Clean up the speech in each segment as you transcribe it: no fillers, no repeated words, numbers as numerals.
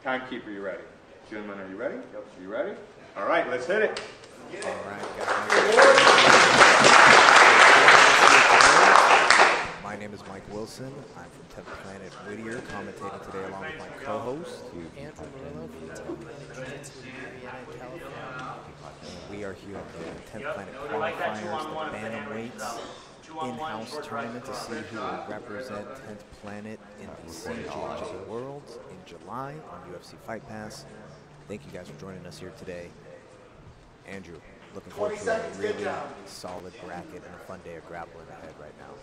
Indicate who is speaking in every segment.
Speaker 1: Timekeeper, you ready? Gentlemen, are you ready? Yep. You ready? All right, let's hit it.
Speaker 2: All right, guys. My name is Mike Wilson. I'm from 10th Planet Whittier, commentating today along with my co-host,
Speaker 3: Andrew Moreno from Jiu-Jitsu California.
Speaker 2: And we are here at the 10th Planet Qualifiers, the Bantamweights in-house tournament to see who will represent 10th Planet in the Jiu-Jitsu Worlds in July on UFC Fight Pass. Thank you guys for joining us here today. Andrew, looking forward to a really solid bracket and a fun day of grappling ahead right now.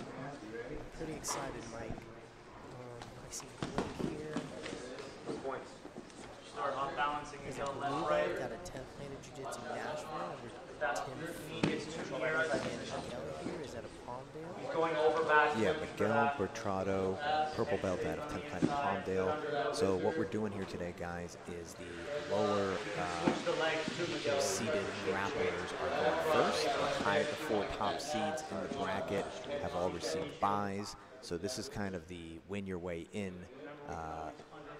Speaker 3: Pretty excited, Mike. I see Blake here.
Speaker 4: Points. Start off balancing
Speaker 3: There's
Speaker 4: and
Speaker 3: a
Speaker 4: go
Speaker 3: blue
Speaker 4: left,
Speaker 3: belt,
Speaker 4: right.
Speaker 3: got a 10th Planet Jiu-Jitsu Nashville over
Speaker 4: That
Speaker 3: Tim
Speaker 4: knee gets too near.
Speaker 3: Micale here. Is that a Palmdale?
Speaker 4: Going over back.
Speaker 2: Yeah, Miguel Bertrado, purple belt out of 10th Planet Palmdale. So what we're doing here today, guys, is the lower seeded grapplers are going first. The four top seeds in the bracket have all received buys. So this is kind of the win your way in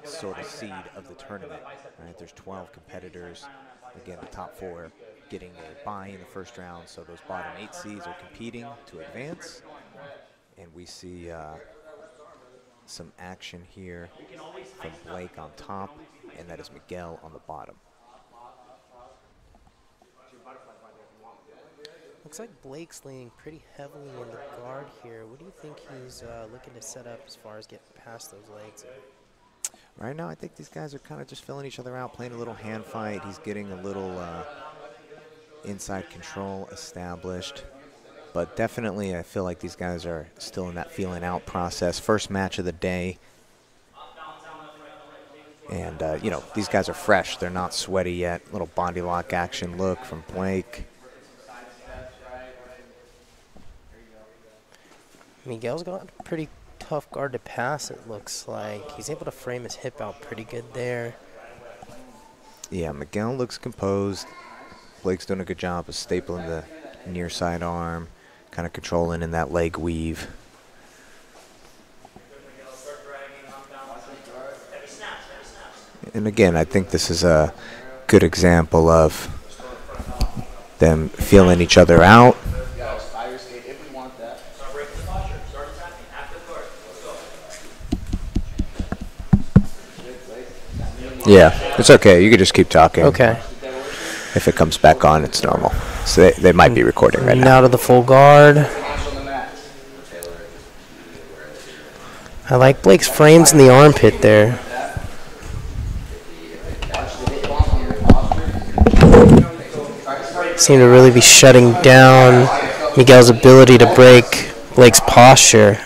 Speaker 2: sort of seed of the tournament. Right? There's 12 competitors. Again, the top four getting a bye in the first round. So those bottom 8 seeds are competing to advance. And we see some action here from Blake on top, and that is Miguel on the bottom.
Speaker 3: Looks like Blake's leaning pretty heavily in the guard here. What do you think he's looking to set up as far as getting past those legs?
Speaker 2: Right now, I think these guys are kind of just filling each other out, playing a little hand fight. He's getting a little inside control established. But definitely, I feel like these guys are still in that feeling out process. First match of the day. And, you know, these guys are fresh. They're not sweaty yet. Little body lock action look from Blake.
Speaker 3: Miguel's got a pretty tough guard to pass, it looks like. He's able to frame his hip out pretty good there.
Speaker 2: Yeah, Miguel looks composed. Blake's doing a good job of stapling the near side arm, kind of controlling in that leg weave. And again, I think this is a good example of them feeling each other out. Yeah, it's okay. You can just keep talking.
Speaker 3: Okay.
Speaker 2: If it comes back on, it's normal. So they might be recording right now.
Speaker 3: Now to the full guard. I like Blake's frames in the armpit there. Seem to really be shutting down Miguel's ability to break Blake's posture.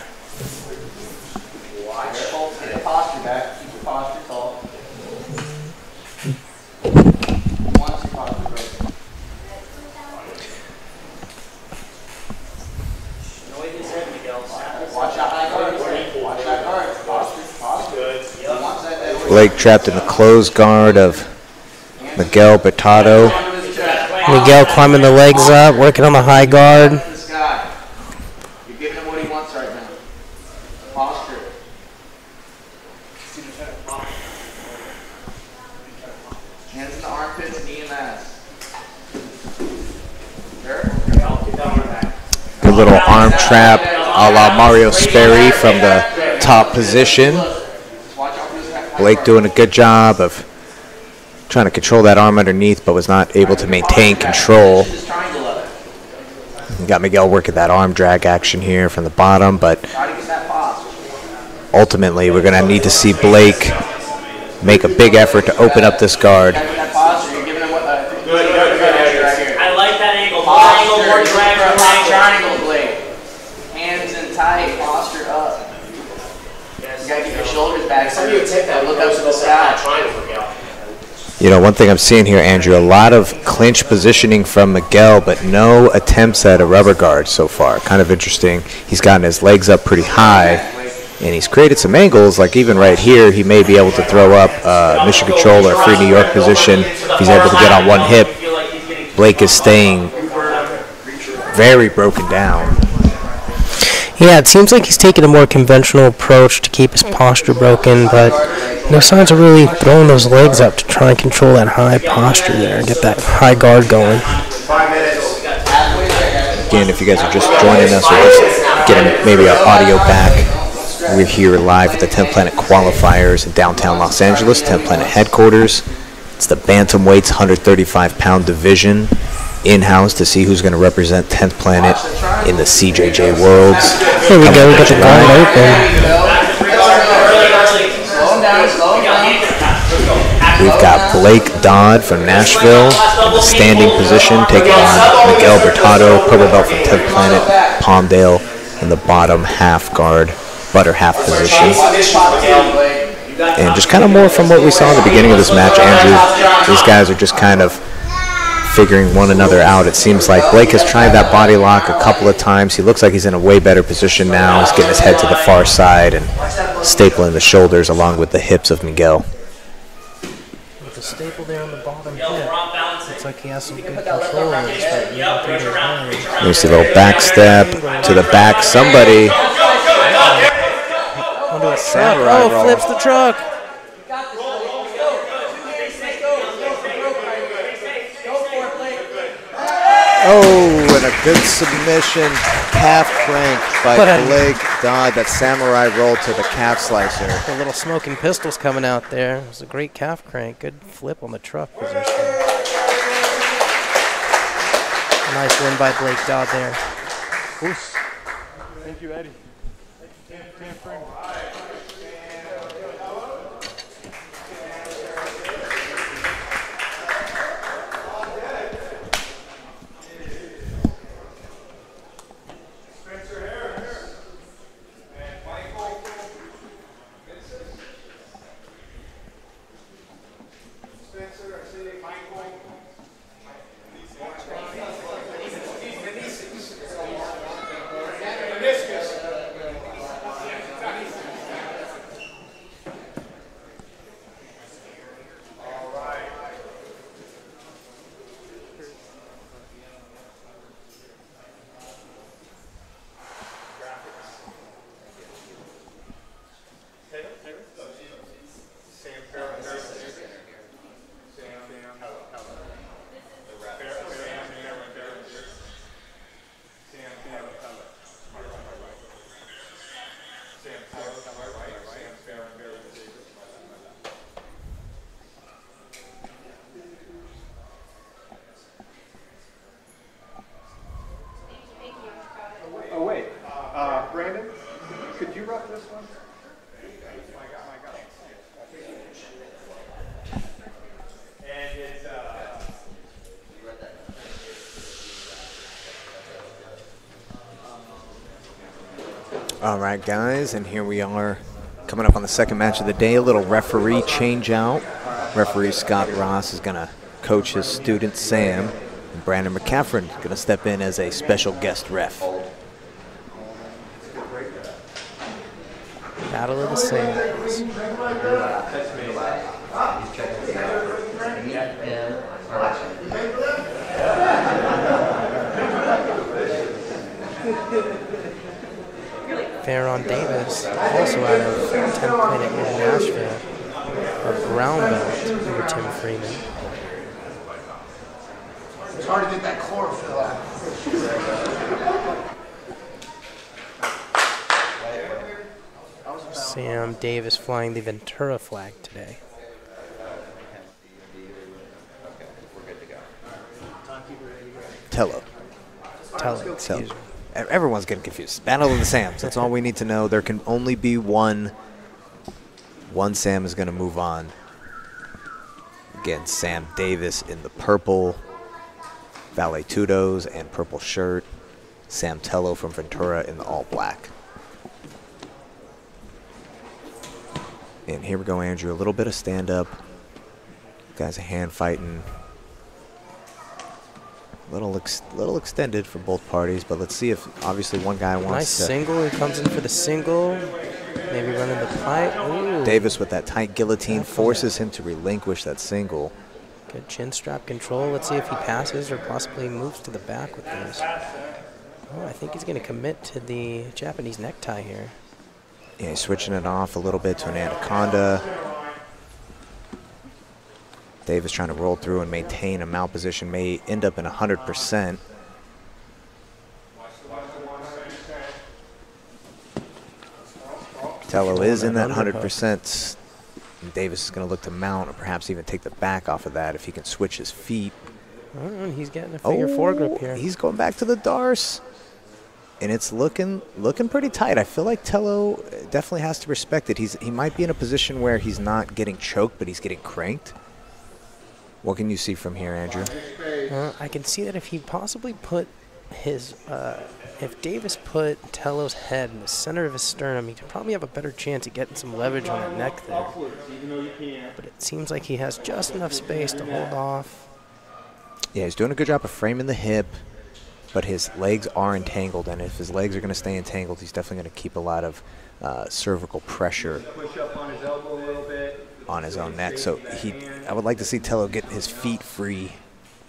Speaker 2: Blake trapped in the closed guard of Miguel Bertrado.
Speaker 3: Miguel climbing the legs up, working on the high guard.
Speaker 5: You're giving him what he wants right now. Posture. Hands in the armpits, knee and ass.
Speaker 2: Good little arm trap a la Mario Sperry from the top position. Blake doing a good job of trying to control that arm underneath, but was not able to maintain control. You got Miguel working that arm drag action here from the bottom, but ultimately we're going to need to see Blake make a big effort to open up this guard.
Speaker 4: I like that angle. More angle, more drag,
Speaker 5: triangle blade. Hands in tight, posture up. You gotta get your shoulders back. So you take that. Look up to the sky.
Speaker 2: You know, one thing I'm seeing here, Andrew, a lot of clinch positioning from Miguel, but no attempts at a rubber guard so far. Kind of interesting. He's gotten his legs up pretty high, and he's created some angles. Like even right here, he may be able to throw up mission control or free New York position. If he's able to get on one hip. Blake is staying very broken down.
Speaker 3: Yeah, it seems like he's taking a more conventional approach to keep his posture broken, but no signs of really throwing those legs up to try and control that high posture there and get that high guard going.
Speaker 2: Again, if you guys are just joining us or just getting maybe our audio back, we're here live at the 10th Planet Qualifiers in downtown Los Angeles, 10th Planet headquarters. It's the Bantamweight's 135-pound division in-house to see who's going to represent 10th Planet in the CJJ Worlds.
Speaker 3: Here we go, we got the guard open.
Speaker 2: We've got Blake Dodd from Nashville in the standing position, taking on Miguel Bertado, purple belt from 10th Planet, Palmdale in the bottom half guard, butter half position. And just kind of more from what we saw in the beginning of this match, Andrew. These guys are just kind of figuring one another out. It seems like Blake has tried that body lock a couple of times. He looks like he's in a way better position now. He's getting his head to the far side and stapling the shoulders along with the hips of Miguel.
Speaker 3: With the staple there on the bottom hip, looks like he has some good control on his head.
Speaker 2: There's a little back step to the back. Somebody.
Speaker 3: Onto a samurai roll. Flips the truck.
Speaker 2: Oh, and a good submission calf crank by Blake Dodd. That samurai roll to the calf slicer.
Speaker 3: The little smoking pistols coming out there. It was a great calf crank. Good flip on the truck position. Nice win by Blake Dodd there.
Speaker 6: Oof. Thank you, Eddie.
Speaker 1: Brandon, could you rough this one?
Speaker 2: All right, guys, and here we are coming up on the second match of the day. A little referee change out. Referee Scott Ross is going to coach his student Sam, and Brandon McCaffrey is going to step in as a special guest ref.
Speaker 3: Battle of the Sands. Farron Davis, also out of 10th Planet in Nashville, a brown belt over Tim Freeman.
Speaker 7: It's hard to get that chlorophyll out.
Speaker 3: Sam Davis flying the Ventura flag today.
Speaker 2: Tello.
Speaker 3: Excuse me.
Speaker 2: Everyone's getting confused. Battle of the Sams. That's all we need to know. There can only be one. One Sam is going to move on. Again, Sam Davis in the purple Valet Tudos and purple shirt. Sam Tello from Ventura in the all black. And here we go, Andrew. A little bit of stand-up. Guys, a hand fighting. Little extended for both parties, but let's see if obviously one guy wants
Speaker 3: nice single. He comes in for the single. Maybe running the pipe. Ooh.
Speaker 2: Davis with that tight guillotine forces him to relinquish that single.
Speaker 3: Good chin strap control. Let's see if he passes or possibly moves to the back with this. Oh, I think he's going to commit to the Japanese necktie here.
Speaker 2: Yeah, he's switching it off a little bit to an anaconda. Davis trying to roll through and maintain a mount position, may end up in 100%. Tello is in that 100%. And Davis is going to look to mount or perhaps even take the back off of that if he can switch his feet.
Speaker 3: Oh, he's getting a figure four grip here.
Speaker 2: He's going back to the Darce. And it's looking pretty tight. I feel like Tello definitely has to respect it. He might be in a position where he's not getting choked, but he's getting cranked. What can you see from here, Andrew?
Speaker 3: I can see that if he possibly put his, if Davis put Tello's head in the center of his sternum, he could probably have a better chance of getting some leverage on the neck there. But it seems like he has just enough space to hold off.
Speaker 2: Yeah, he's doing a good job of framing the hip, but his legs are entangled, and if his legs are going to stay entangled, he's definitely going to keep a lot of cervical pressure on his own neck. So I would like to see Tello get his feet free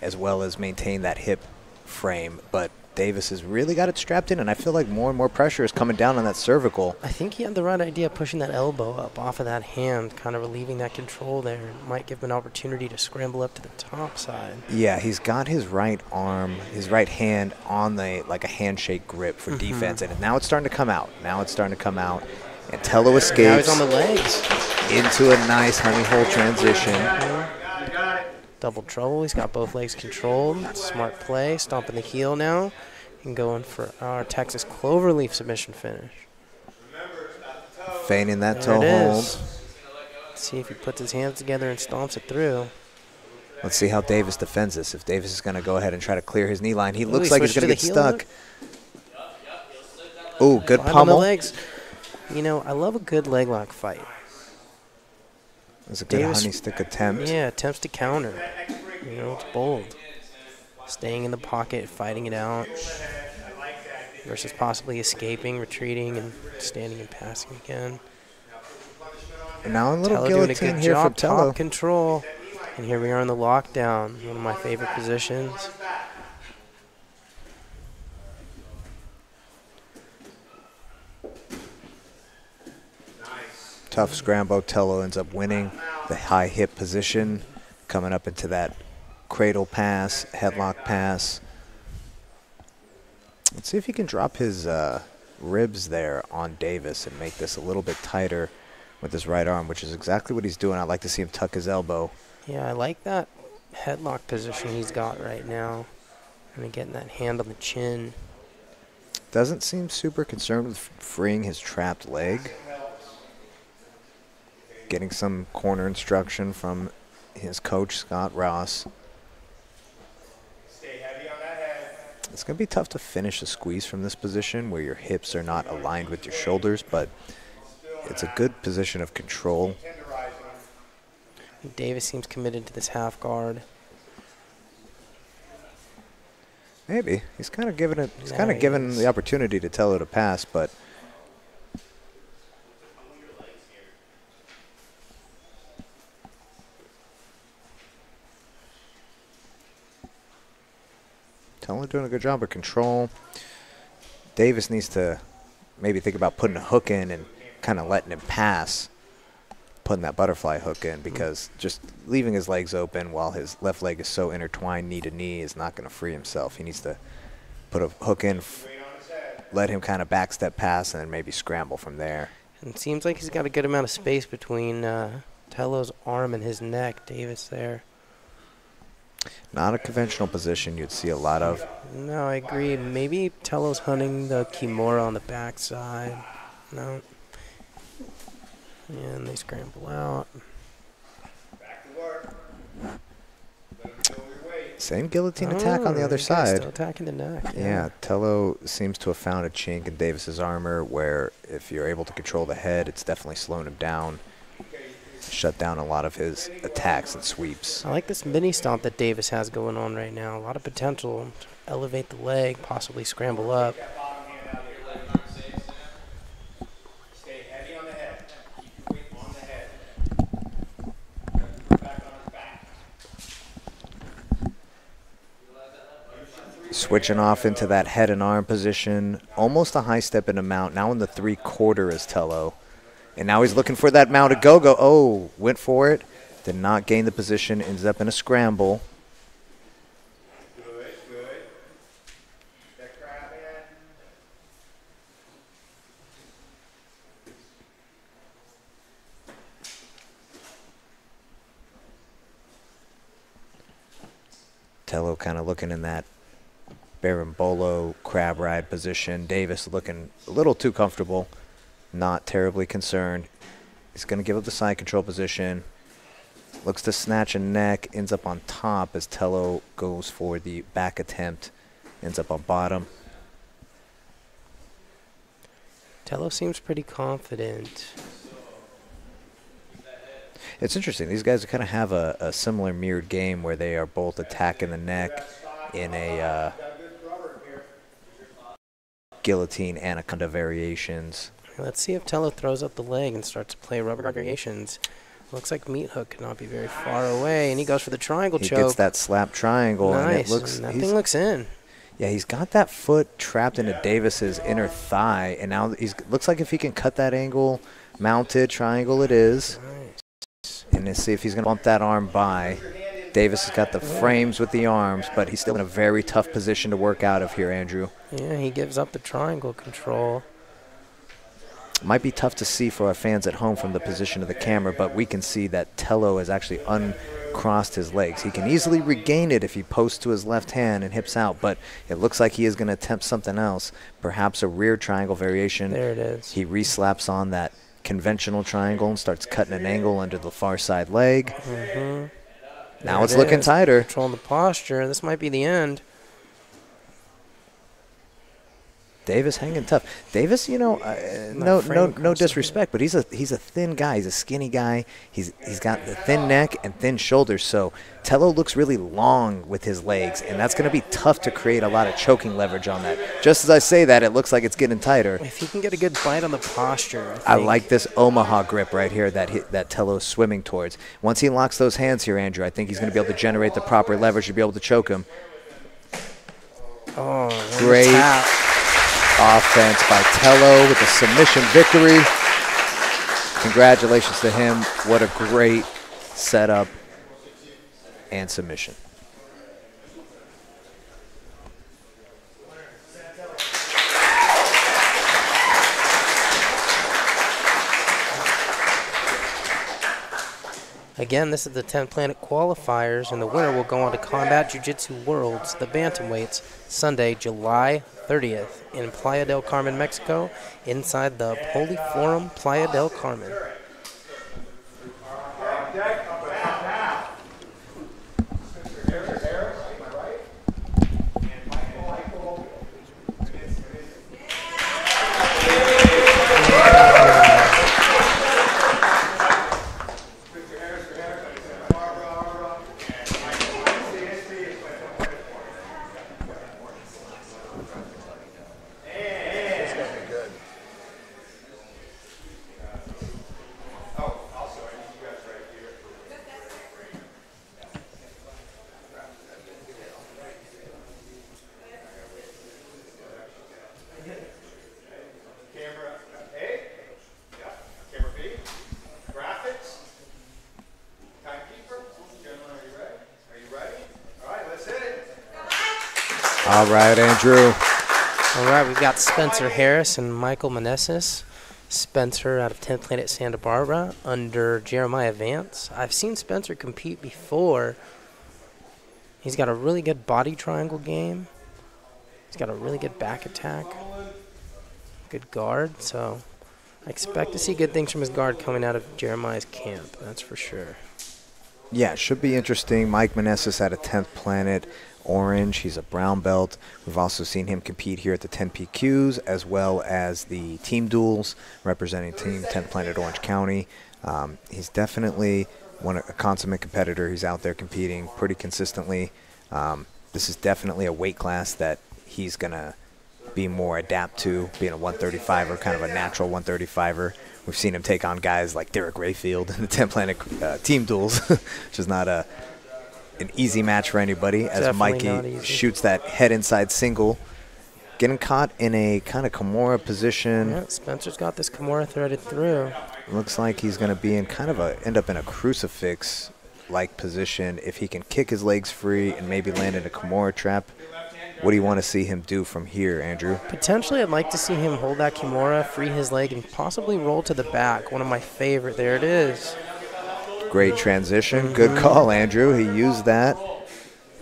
Speaker 2: as well as maintain that hip frame, but Davis has really got it strapped in, and I feel like more and more pressure is coming down on that cervical.
Speaker 3: I think he had the right idea pushing that elbow up off of that hand, kind of relieving that control there. It might give him an opportunity to scramble up to the top side.
Speaker 2: Yeah, he's got his right arm, his right hand on the, like a handshake grip for defense, and now it's starting to come out. And Tello escapes.
Speaker 3: Now he's on the legs.
Speaker 2: Into a nice honey hole transition.
Speaker 3: Double trouble. He's got both legs controlled. Smart play. Stomping the heel now. And going for our Texas Cloverleaf submission finish.
Speaker 2: Feigning that toe hold.
Speaker 3: Let's see if he puts his hands together and stomps it through.
Speaker 2: Let's see how Davis defends this. If Davis is going to go ahead and try to clear his knee line. He looks like he's going to get stuck. Ooh, good pummel.
Speaker 3: Legs. You know, I love a good leg lock fight.
Speaker 2: It's a good honey stick attempt.
Speaker 3: Yeah, attempts to counter. You know, it's bold. Staying in the pocket, fighting it out. Versus possibly escaping, retreating, and standing and passing again.
Speaker 2: And now a little
Speaker 3: Tello doing a
Speaker 2: guillotine
Speaker 3: good
Speaker 2: here
Speaker 3: job,
Speaker 2: for Tello.
Speaker 3: top control. And here we are in the lockdown, one of my favorite positions.
Speaker 2: Tough scramble. Tello ends up winning the high hip position, coming up into that cradle pass, headlock pass. Let's see if he can drop his ribs there on Davis and make this a little bit tighter with his right arm, which is exactly what he's doing. I'd like to see him tuck his elbow.
Speaker 3: Yeah, I like that headlock position he's got right now. And getting that hand on the chin.
Speaker 2: Doesn't seem super concerned with freeing his trapped leg. Getting some corner instruction from his coach, Scott Ross. It's going to be tough to finish a squeeze from this position where your hips are not aligned with your shoulders, but it's a good position of control.
Speaker 3: Davis seems committed to this half guard.
Speaker 2: Maybe. He's kind of giving it. He's kind of given the opportunity to Tello to pass, but Tello doing a good job of control. Davis needs to maybe think about putting a hook in and kind of letting him pass, putting that butterfly hook in, because just leaving his legs open while his left leg is so intertwined knee to knee is not going to free himself. He needs to put a hook in, let him kind of backstep pass, and then maybe scramble from there.
Speaker 3: And it seems like he's got a good amount of space between Tello's arm and his neck. Davis there.
Speaker 2: Not a conventional position you'd see a lot of.
Speaker 3: No, I agree. Maybe Tello's hunting the Kimura on the backside. No. And they scramble out.
Speaker 2: Same guillotine attack on the other side.
Speaker 3: Still attacking the neck.
Speaker 2: Yeah, Tello seems to have found a chink in Davis's armor where if you're able to control the head, it's definitely slowing him down. Shut down a lot of his attacks and sweeps.
Speaker 3: I like this mini stomp that Davis has going on right now. A lot of potential to elevate the leg, possibly scramble up.
Speaker 2: Switching off into that head and arm position. Almost a high step in a mount. Now in the 3/4 is Tello. And now he's looking for that mounted go-go. Oh, went for it. Did not gain the position. Ends up in a scramble. Tello kind of looking in that Berimbolo crab ride position. Davis looking a little too comfortable, not terribly concerned. He's going to give up the side control position. Looks to snatch a neck, ends up on top as Tello goes for the back attempt, ends up on bottom.
Speaker 3: Tello seems pretty confident.
Speaker 2: It's interesting. These guys kind of have a similar mirrored game where they are both attacking the neck in a guillotine anaconda variations.
Speaker 3: Let's see if Tello throws up the leg and starts to play rubber guard variations. Looks like Meat Hook could not be very far away, and he goes for the triangle choke.
Speaker 2: He gets that slap triangle,
Speaker 3: nice.
Speaker 2: And it looks.
Speaker 3: That thing looks in.
Speaker 2: Yeah, he's got that foot trapped into Davis's inner thigh, and now looks like if he can cut that angle, mounted triangle it is.
Speaker 3: Nice.
Speaker 2: And let's see if he's going to bump that arm by. Davis has got the frames with the arms, but he's still in a very tough position to work out of here, Andrew.
Speaker 3: Yeah, he gives up the triangle control.
Speaker 2: Might be tough to see for our fans at home from the position of the camera, but we can see that Tello has actually uncrossed his legs. He can easily regain it if he posts to his left hand and hips out, but it looks like he is going to attempt something else, perhaps a rear triangle variation.
Speaker 3: There it is.
Speaker 2: He re-slaps on that conventional triangle and starts cutting an angle under the far side leg. Now it's looking tighter.
Speaker 3: Controlling the posture. This might be the end.
Speaker 2: Davis hanging tough. Davis, you know, no disrespect, but he's a thin guy. He's a skinny guy. He's got the thin neck and thin shoulders. So Tello looks really long with his legs, and that's going to be tough to create a lot of choking leverage on that. Just as I say that, it looks like it's getting tighter.
Speaker 3: If he can get a good bite on the posture,
Speaker 2: I like this Omaha grip right here that Tello's swimming towards. Once he locks those hands here, Andrew, I think he's going to be able to generate the proper leverage to be able to choke him.
Speaker 3: Oh,
Speaker 2: great offense by Tello with a submission victory. Congratulations to him. What a great setup and submission.
Speaker 3: Again, this is the 10 Planet Qualifiers, and the winner will go on to Combat Jiu-Jitsu Worlds, the Bantamweights, Sunday, July 30th in Playa del Carmen, Mexico, inside the Poliforum, Playa del Carmen.
Speaker 2: All right, Andrew.
Speaker 3: All right, we've got Spencer Harris and Michael Meneses. Spencer out of 10th Planet Santa Barbara under Jeremiah Vance. I've seen Spencer compete before. He's got a really good body triangle game. He's got a really good back attack. Good guard, so I expect to see good things from his guard coming out of Jeremiah's camp, that's for sure.
Speaker 2: Yeah, it should be interesting. Mike Meneses out of 10th Planet Orange. He's a brown belt. We've also seen him compete here at the 10 PQs as well as the team duels representing Team 10th Planet Orange County. He's definitely a consummate competitor. He's out there competing pretty consistently. This is definitely a weight class that he's going to be more adapt to, being a 135er, kind of a natural 135er. We've seen him take on guys like Derek Rayfield in the 10 Planet team duels, which is not a an easy match for anybody as
Speaker 3: Definitely not
Speaker 2: Mikey
Speaker 3: easy.
Speaker 2: shoots that head inside single. Getting caught in a kind of Kimura position.
Speaker 3: Yeah, Spencer's got this Kimura threaded through.
Speaker 2: Looks like he's going to be in kind of end up in a crucifix-like position. If he can kick his legs free and maybe land in a Kimura trap, what do you want to see him do from here, Andrew?
Speaker 3: Potentially, I'd like to see him hold that Kimura, free his leg, and possibly roll to the back. One of my favorite. There it is.
Speaker 2: Great transition. Good call, Andrew. He used that.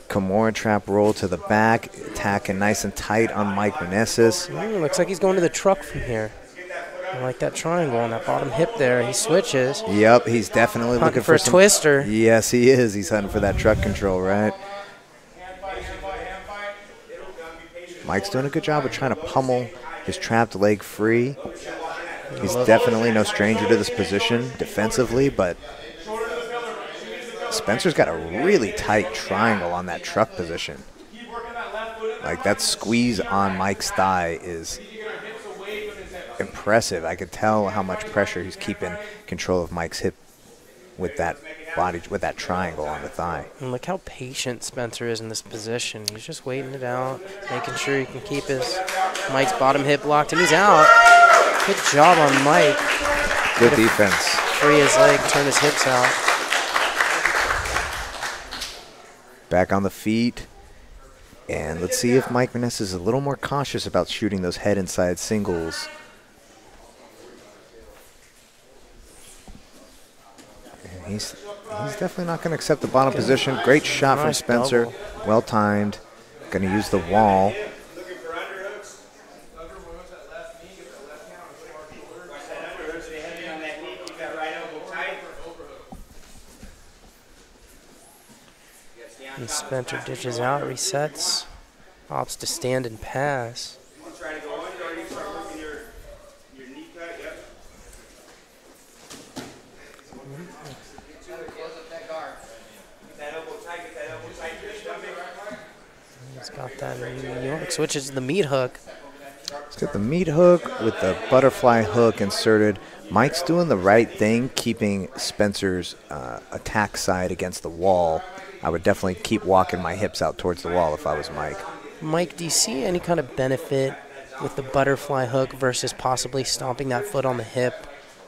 Speaker 2: Kimura trap roll to the back, attacking nice and tight on Mike Meneses.
Speaker 3: Looks like he's going to the truck from here. I like that triangle on that bottom hip there. He switches.
Speaker 2: Yep, he's definitely
Speaker 3: Hunting
Speaker 2: looking
Speaker 3: for a
Speaker 2: some
Speaker 3: twister.
Speaker 2: Yes, he is. He's hunting for that truck control, right? Mike's doing a good job of trying to pummel his trapped leg free. He's definitely no stranger to this position defensively, but Spencer's got a really tight triangle on that truck position. Like, that squeeze on Mike's thigh is impressive. I could tell how much pressure he's keeping control of Mike's hip with that body, with that triangle on the thigh.
Speaker 3: And look how patient Spencer is in this position. He's just waiting it out, making sure he can keep his Mike's bottom hip locked, and he's out. Good job on Mike.
Speaker 2: Good defense.
Speaker 3: Free his leg, turn his hips out.
Speaker 2: Back on the feet. And let's see if Mike Meneses is a little more cautious about shooting those head inside singles. And he's definitely not going to accept the bottom position. Great shot from
Speaker 3: Nice
Speaker 2: Spencer.
Speaker 3: double.
Speaker 2: Well timed. Going to use the wall.
Speaker 3: And Spencer dishes out, resets, opts to stand and pass. He's got that New York, switches to the meat hook.
Speaker 2: He's got the meat hook with the butterfly hook inserted. Mike's doing the right thing, keeping Spencer's attack side against the wall. I would definitely keep walking my hips out towards the wall if I was Mike.
Speaker 3: Mike, do you see any kind of benefit with the butterfly hook versus possibly stomping that foot on the hip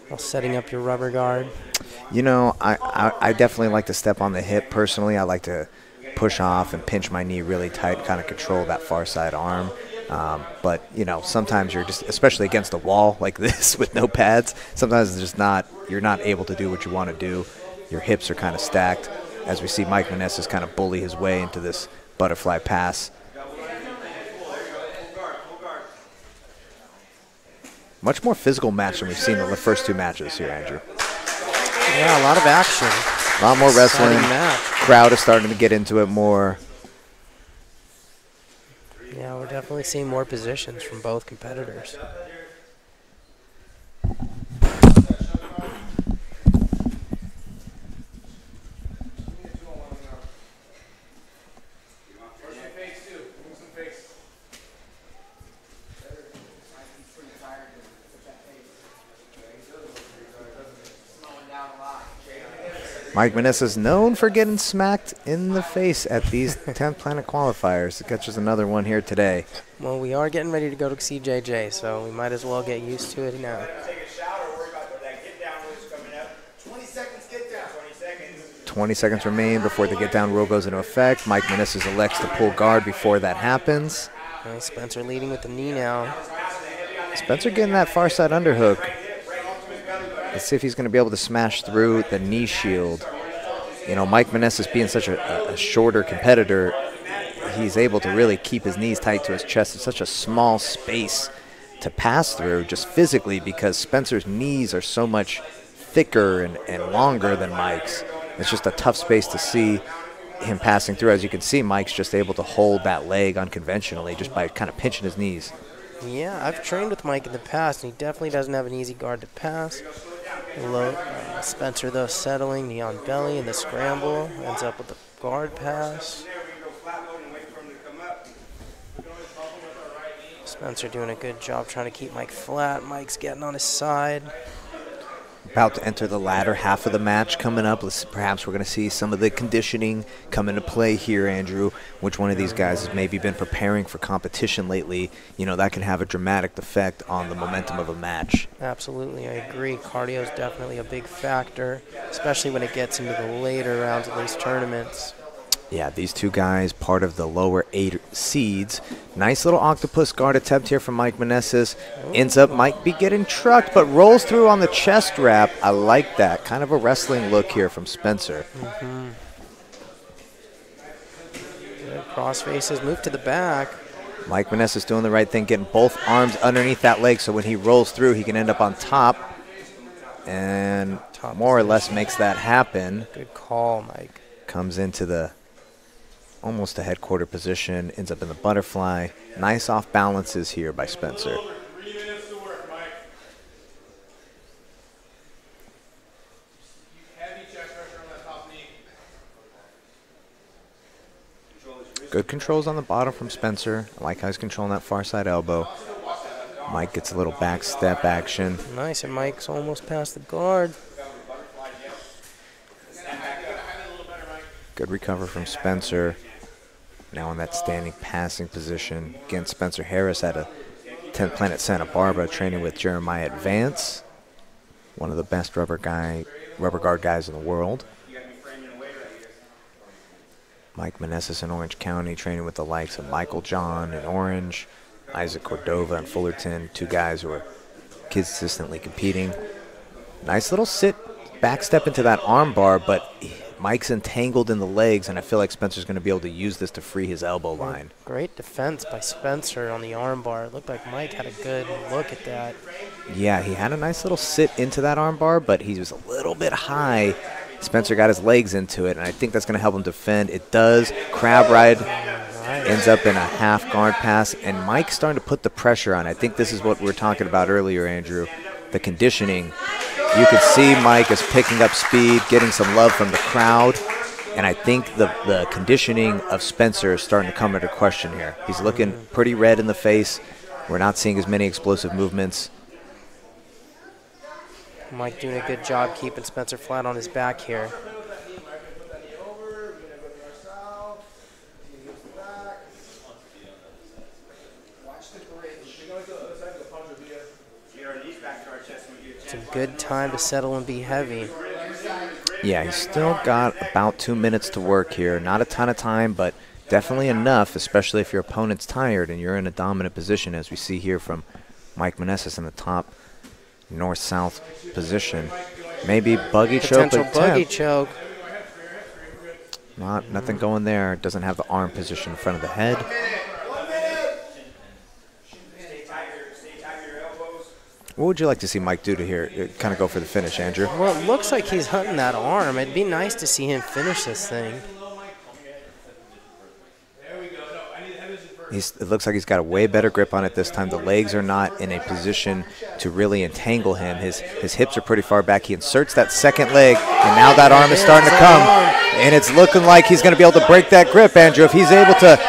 Speaker 3: while setting up your rubber guard?
Speaker 2: You know, I definitely like to step on the hip personally. I like to push off and pinch my knee really tight, kind of control that far side arm. But, you know, sometimes you're just, especially against the wall like this with no pads, sometimes it's just not, you're not able to do what you want to do. Your hips are kind of stacked, as we see Mike Meneses kind of bully his way into this butterfly pass. Much more physical match than we've seen in the first two matches here, Andrew.
Speaker 3: Yeah, a lot of action.
Speaker 2: A lot more wrestling.
Speaker 3: Exciting match.
Speaker 2: Crowd is starting to get into it more.
Speaker 3: Yeah, we're definitely seeing more positions from both competitors.
Speaker 2: Mike Meneses is known for getting smacked in the face at these 10th Planet Qualifiers. It catches another one here today.
Speaker 3: Well, we are getting ready to go to CJJ, so we might as well get used to it now.
Speaker 2: 20 seconds remain before the get down rule goes into effect. Mike Meneses elects to pull guard before that happens.
Speaker 3: Well, Spencer leading with the knee now.
Speaker 2: Spencer getting that far side underhook. Let's see if he's going to be able to smash through the knee shield. You know, Mike Meneses being such a shorter competitor, he's able to really keep his knees tight to his chest. It's such a small space to pass through just physically because Spencer's knees are so much thicker and longer than Mike's. It's just a tough space to see him passing through. As you can see, Mike's just able to hold that leg unconventionally just by kind of pinching his knees.
Speaker 3: Yeah, I've trained with Mike in the past, and he definitely doesn't have an easy guard to pass. Spencer, though, settling, knee on belly in the scramble, ends up with a guard pass. Spencer doing a good job trying to keep Mike flat. Mike's getting on his side.
Speaker 2: about to enter the latter half of the match coming up. Perhaps we're going to see some of the conditioning come into play here, Andrew. Which one of these guys has maybe been preparing for competition lately? You know, that can have a dramatic effect on the momentum of a match.
Speaker 3: Absolutely, I agree. Cardio is definitely a big factor, especially when it gets into the later rounds of these tournaments.
Speaker 2: Yeah, these two guys, part of the lower 8 seeds. Nice little octopus guard attempt here from Mike Meneses. Ends up, might be getting trucked, but rolls through on the chest wrap. I like that. Kind of a wrestling look here from Spencer.
Speaker 3: Good cross faces, move to the back.
Speaker 2: Mike Meneses doing the right thing, getting both arms underneath that leg, so when he rolls through, he can end up on top. And more or less makes that happen.
Speaker 3: Good call, Mike.
Speaker 2: Comes into the almost a headquarter position, ends up in the butterfly. Nice off balances here by Spencer. Good controls on the bottom from Spencer. I like how he's controlling that far side elbow. Mike gets a little back step action.
Speaker 3: Nice, and Mike's almost past the guard.
Speaker 2: Good recover from Spencer. Now in that standing passing position. Again, Spencer Harris at a 10th Planet Santa Barbara training with Jeremiah Advance, one of the best rubber guard guys in the world. Mike Meneses in Orange County training with the likes of Michael John in Orange, Isaac Cordova in Fullerton, two guys who are consistently competing. Nice little back step into that arm bar, but Mike's entangled in the legs, and I feel like Spencer's going to be able to use this to free his elbow line.
Speaker 3: Great defense by Spencer on the arm bar. It looked like Mike had a good look at that.
Speaker 2: Yeah, he had a nice little sit into that arm bar, but he was a little bit high. Spencer got his legs into it, and I think that's going to help him defend. It does. Crab ride ends up in a half guard pass, and Mike's starting to put the pressure on. I think this is what we were talking about earlier, Andrew, the conditioning. You can see Mike is picking up speed, getting some love from the crowd, and I think the conditioning of Spencer is starting to come under question here. He's looking pretty red in the face. We're not seeing as many explosive movements.
Speaker 3: Mike doing a good job keeping Spencer flat on his back here. It's a good time to settle and be heavy.
Speaker 2: Yeah, he's still got about 2 minutes to work here. Not a ton of time, but definitely enough, especially if your opponent's tired and you're in a dominant position, as we see here from Mike Meneses in the top north-south position. Maybe buggy choke.
Speaker 3: Potential buggy choke.
Speaker 2: Nothing going there. Doesn't have the arm position in front of the head. What would you like to see Mike do to here, kind of go for the finish, Andrew?
Speaker 3: Well, it looks like he's hunting that arm. It'd be nice to see him finish this thing.
Speaker 2: It looks like he's got a way better grip on it this time. The legs are not in a position to really entangle him. His hips are pretty far back. He inserts that second leg, and now that arm is starting to come. And it's looking like he's going to be able to break that grip, Andrew, if he's able to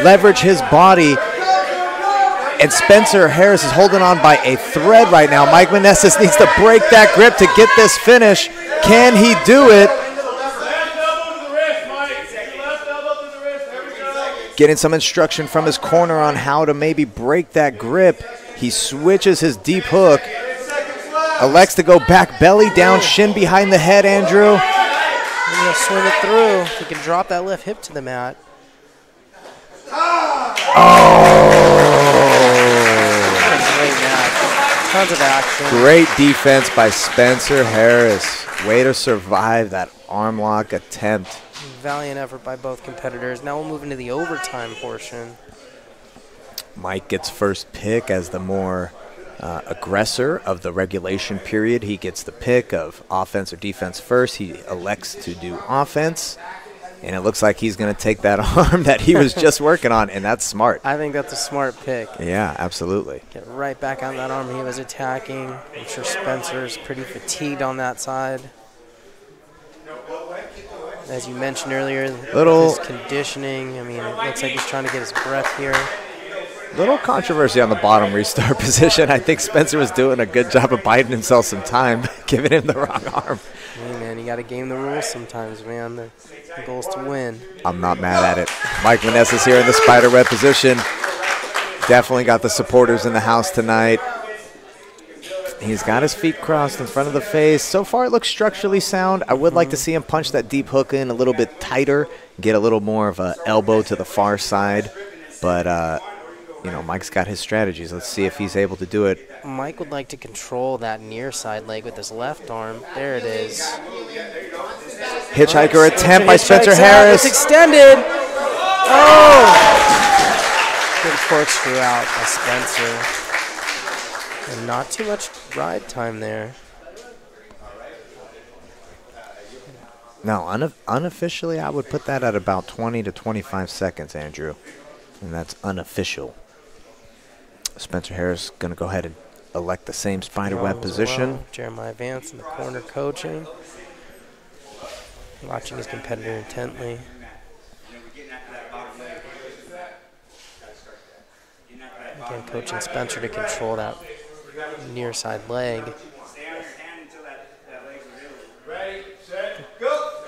Speaker 2: leverage his body. And Spencer Harris is holding on by a thread right now. Mike Meneses needs to break that grip to get this finish. Can he do it? Getting some instruction from his corner on how to maybe break that grip. He switches his deep hook. Elects to go back belly down, shin behind the head, Andrew.
Speaker 3: He's going to swing it through. He can drop that left hip to the mat. Tons of action.
Speaker 2: Great defense by Spencer Harris. Way to survive that arm lock attempt.
Speaker 3: Valiant effort by both competitors. Now we'll move into the overtime portion.
Speaker 2: Mike gets first pick as the more aggressor of the regulation period. He gets the pick of offense or defense first. He elects to do offense. And it looks like he's going to take that arm that he was just working on, and that's smart.
Speaker 3: I think that's a smart pick.
Speaker 2: Yeah, absolutely.
Speaker 3: Get right back on that arm he was attacking. I'm sure Spencer's pretty fatigued on that side. As you mentioned earlier, his conditioning, I mean, it looks like he's trying to get his breath here.
Speaker 2: Little controversy on the bottom restart position. I think Spencer was doing a good job of biding himself some time, giving him the wrong arm.
Speaker 3: Hey, man, you got to game the rules sometimes, man. The goal is to win.
Speaker 2: I'm not mad at it. Mike Manessa's here in the spiderweb position. Definitely got the supporters in the house tonight. He's got his feet crossed in front of the face. So far, it looks structurally sound. I would like to see him punch that deep hook in a little bit tighter, get a little more of an elbow to the far side. But, you know, Mike's got his strategies. Let's see if he's able to do it.
Speaker 3: Mike would like to control that near side leg with his left arm. There it is.
Speaker 2: Hitchhiker attempt by Spencer Harris.
Speaker 3: It's extended. Oh! Good corkscrew out by Spencer. And not too much ride time there.
Speaker 2: No, unofficially, I would put that at about 20 to 25 seconds, Andrew. And that's unofficial. Spencer Harris going to go ahead and elect the same spiderweb position.
Speaker 3: Well. Jeremiah Vance in the corner coaching. Watching his competitor intently. Again, coaching Spencer to control that near side leg. Got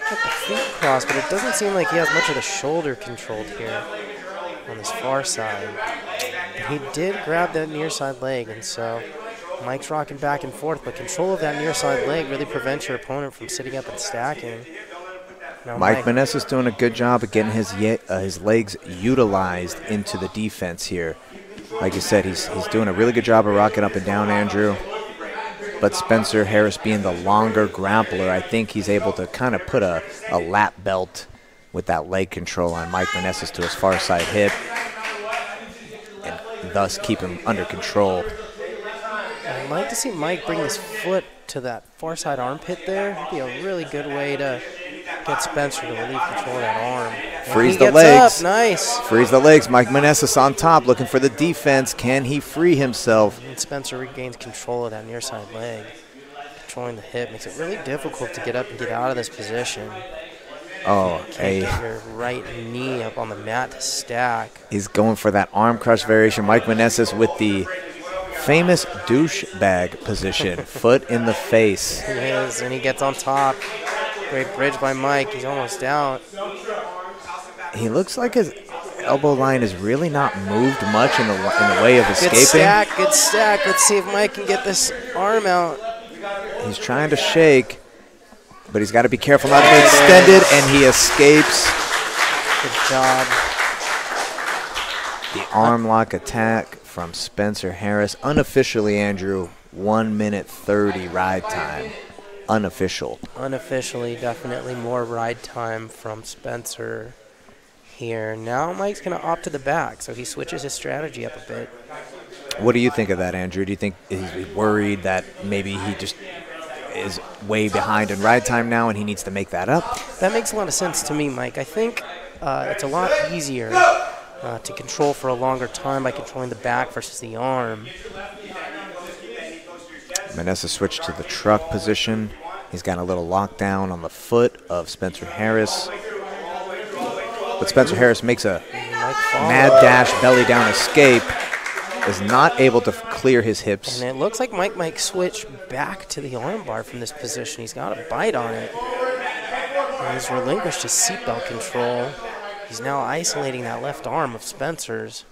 Speaker 3: the feet crossed, but it doesn't seem like he has much of the shoulder controlled here on his far side. He did grab that near side leg, and so Mike's rocking back and forth, but control of that near side leg really prevents your opponent from sitting up and stacking. Now
Speaker 2: Mike Manessa's doing a good job of getting his legs utilized into the defense here. Like you said, he's doing a really good job of rocking up and down, Andrew. But Spencer Harris being the longer grappler, I think he's able to kind of put a lap belt with that leg control on Mike Manessa's to his far side hip and thus keep him under control.
Speaker 3: I'd like to see Mike bring his foot to that far side armpit there. It'd be a really good way to get Spencer to relieve control of that arm.
Speaker 2: Freeze the legs.
Speaker 3: Up, nice.
Speaker 2: Freeze the legs. Mike Manessa's on top looking for the defense. Can he free himself?
Speaker 3: And Spencer regains control of that near side leg. Controlling the hip makes it really difficult to get up and get out of this position.
Speaker 2: Oh,
Speaker 3: Can't get your right knee up on the mat to stack.
Speaker 2: He's going for that arm crush variation. Mike Manessa's with the famous douchebag position. Foot in the face.
Speaker 3: He is, and he gets on top. Great bridge by Mike. He's almost out.
Speaker 2: He looks like his elbow line is really not moved much in the way of escaping.
Speaker 3: Good stack, good stack. Let's see if Mike can get this arm out.
Speaker 2: He's trying to shake, but he's got to be careful not to be extended, and he escapes.
Speaker 3: Good job.
Speaker 2: The arm lock attack from Spencer Harris. Unofficially, Andrew, 1 minute 30 ride time. Unofficial.
Speaker 3: Unofficially, definitely more ride time from Spencer here. Now Mike's going to opt to the back, so he switches his strategy up a bit.
Speaker 2: What do you think of that, Andrew? Do you think he's worried that maybe he just is way behind in ride time now and he needs to make that up?
Speaker 3: That makes a lot of sense to me, Mike. I think it's a lot easier to control for a longer time by controlling the back versus the arm.
Speaker 2: Manessa switched to the truck position. He's got a little lockdown on the foot of Spencer Harris. But Spencer Harris makes a mad dash belly down escape. Is not able to clear his hips.
Speaker 3: And it looks like Mike might switch back to the armbar from this position. He's got a bite on it. And he's relinquished his seatbelt control. He's now isolating that left arm of Spencer's.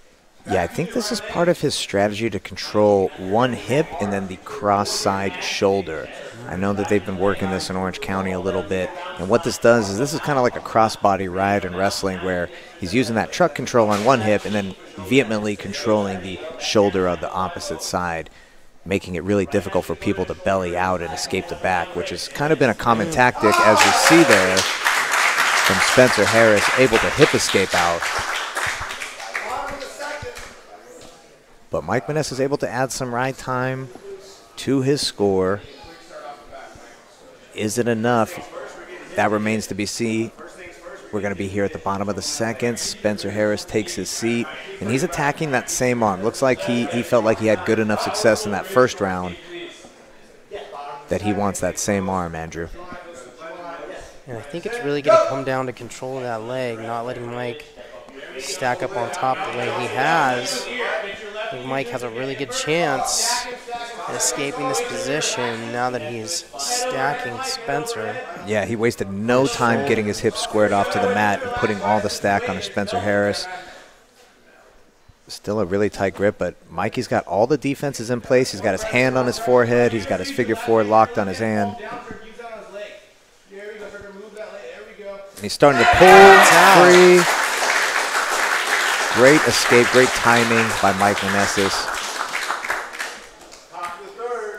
Speaker 2: Yeah, I think this is part of his strategy to control one hip and then the cross-side shoulder. I know that they've been working this in Orange County a little bit. And what this does is this is kind of like a crossbody ride in wrestling where he's using that truck control on one hip and then vehemently controlling the shoulder of the opposite side, making it really difficult for people to belly out and escape the back, which has kind of been a common tactic, as we see there from Spencer Harris, able to hip escape out. But Mike Manessa is able to add some ride time to his score. Is it enough? That remains to be seen. We're going to be here at the bottom of the second. Spencer Harris takes his seat, and he's attacking that same arm. Looks like he felt like he had good enough success in that first round that he wants that same arm, Andrew.
Speaker 3: And I think it's really going to come down to control of that leg, not letting Mike stack up on top the way he has. I think Mike has a really good chance at escaping this position now that he's stacking Spencer.
Speaker 2: Yeah, he wasted no time getting his hips squared off to the mat and putting all the stack on Spencer Harris. Still a really tight grip, but Mikey's got all the defenses in place. He's got his hand on his forehead. He's got his figure four locked on his hand. And he's starting to pull free. Great escape, great timing by Mike Meneses.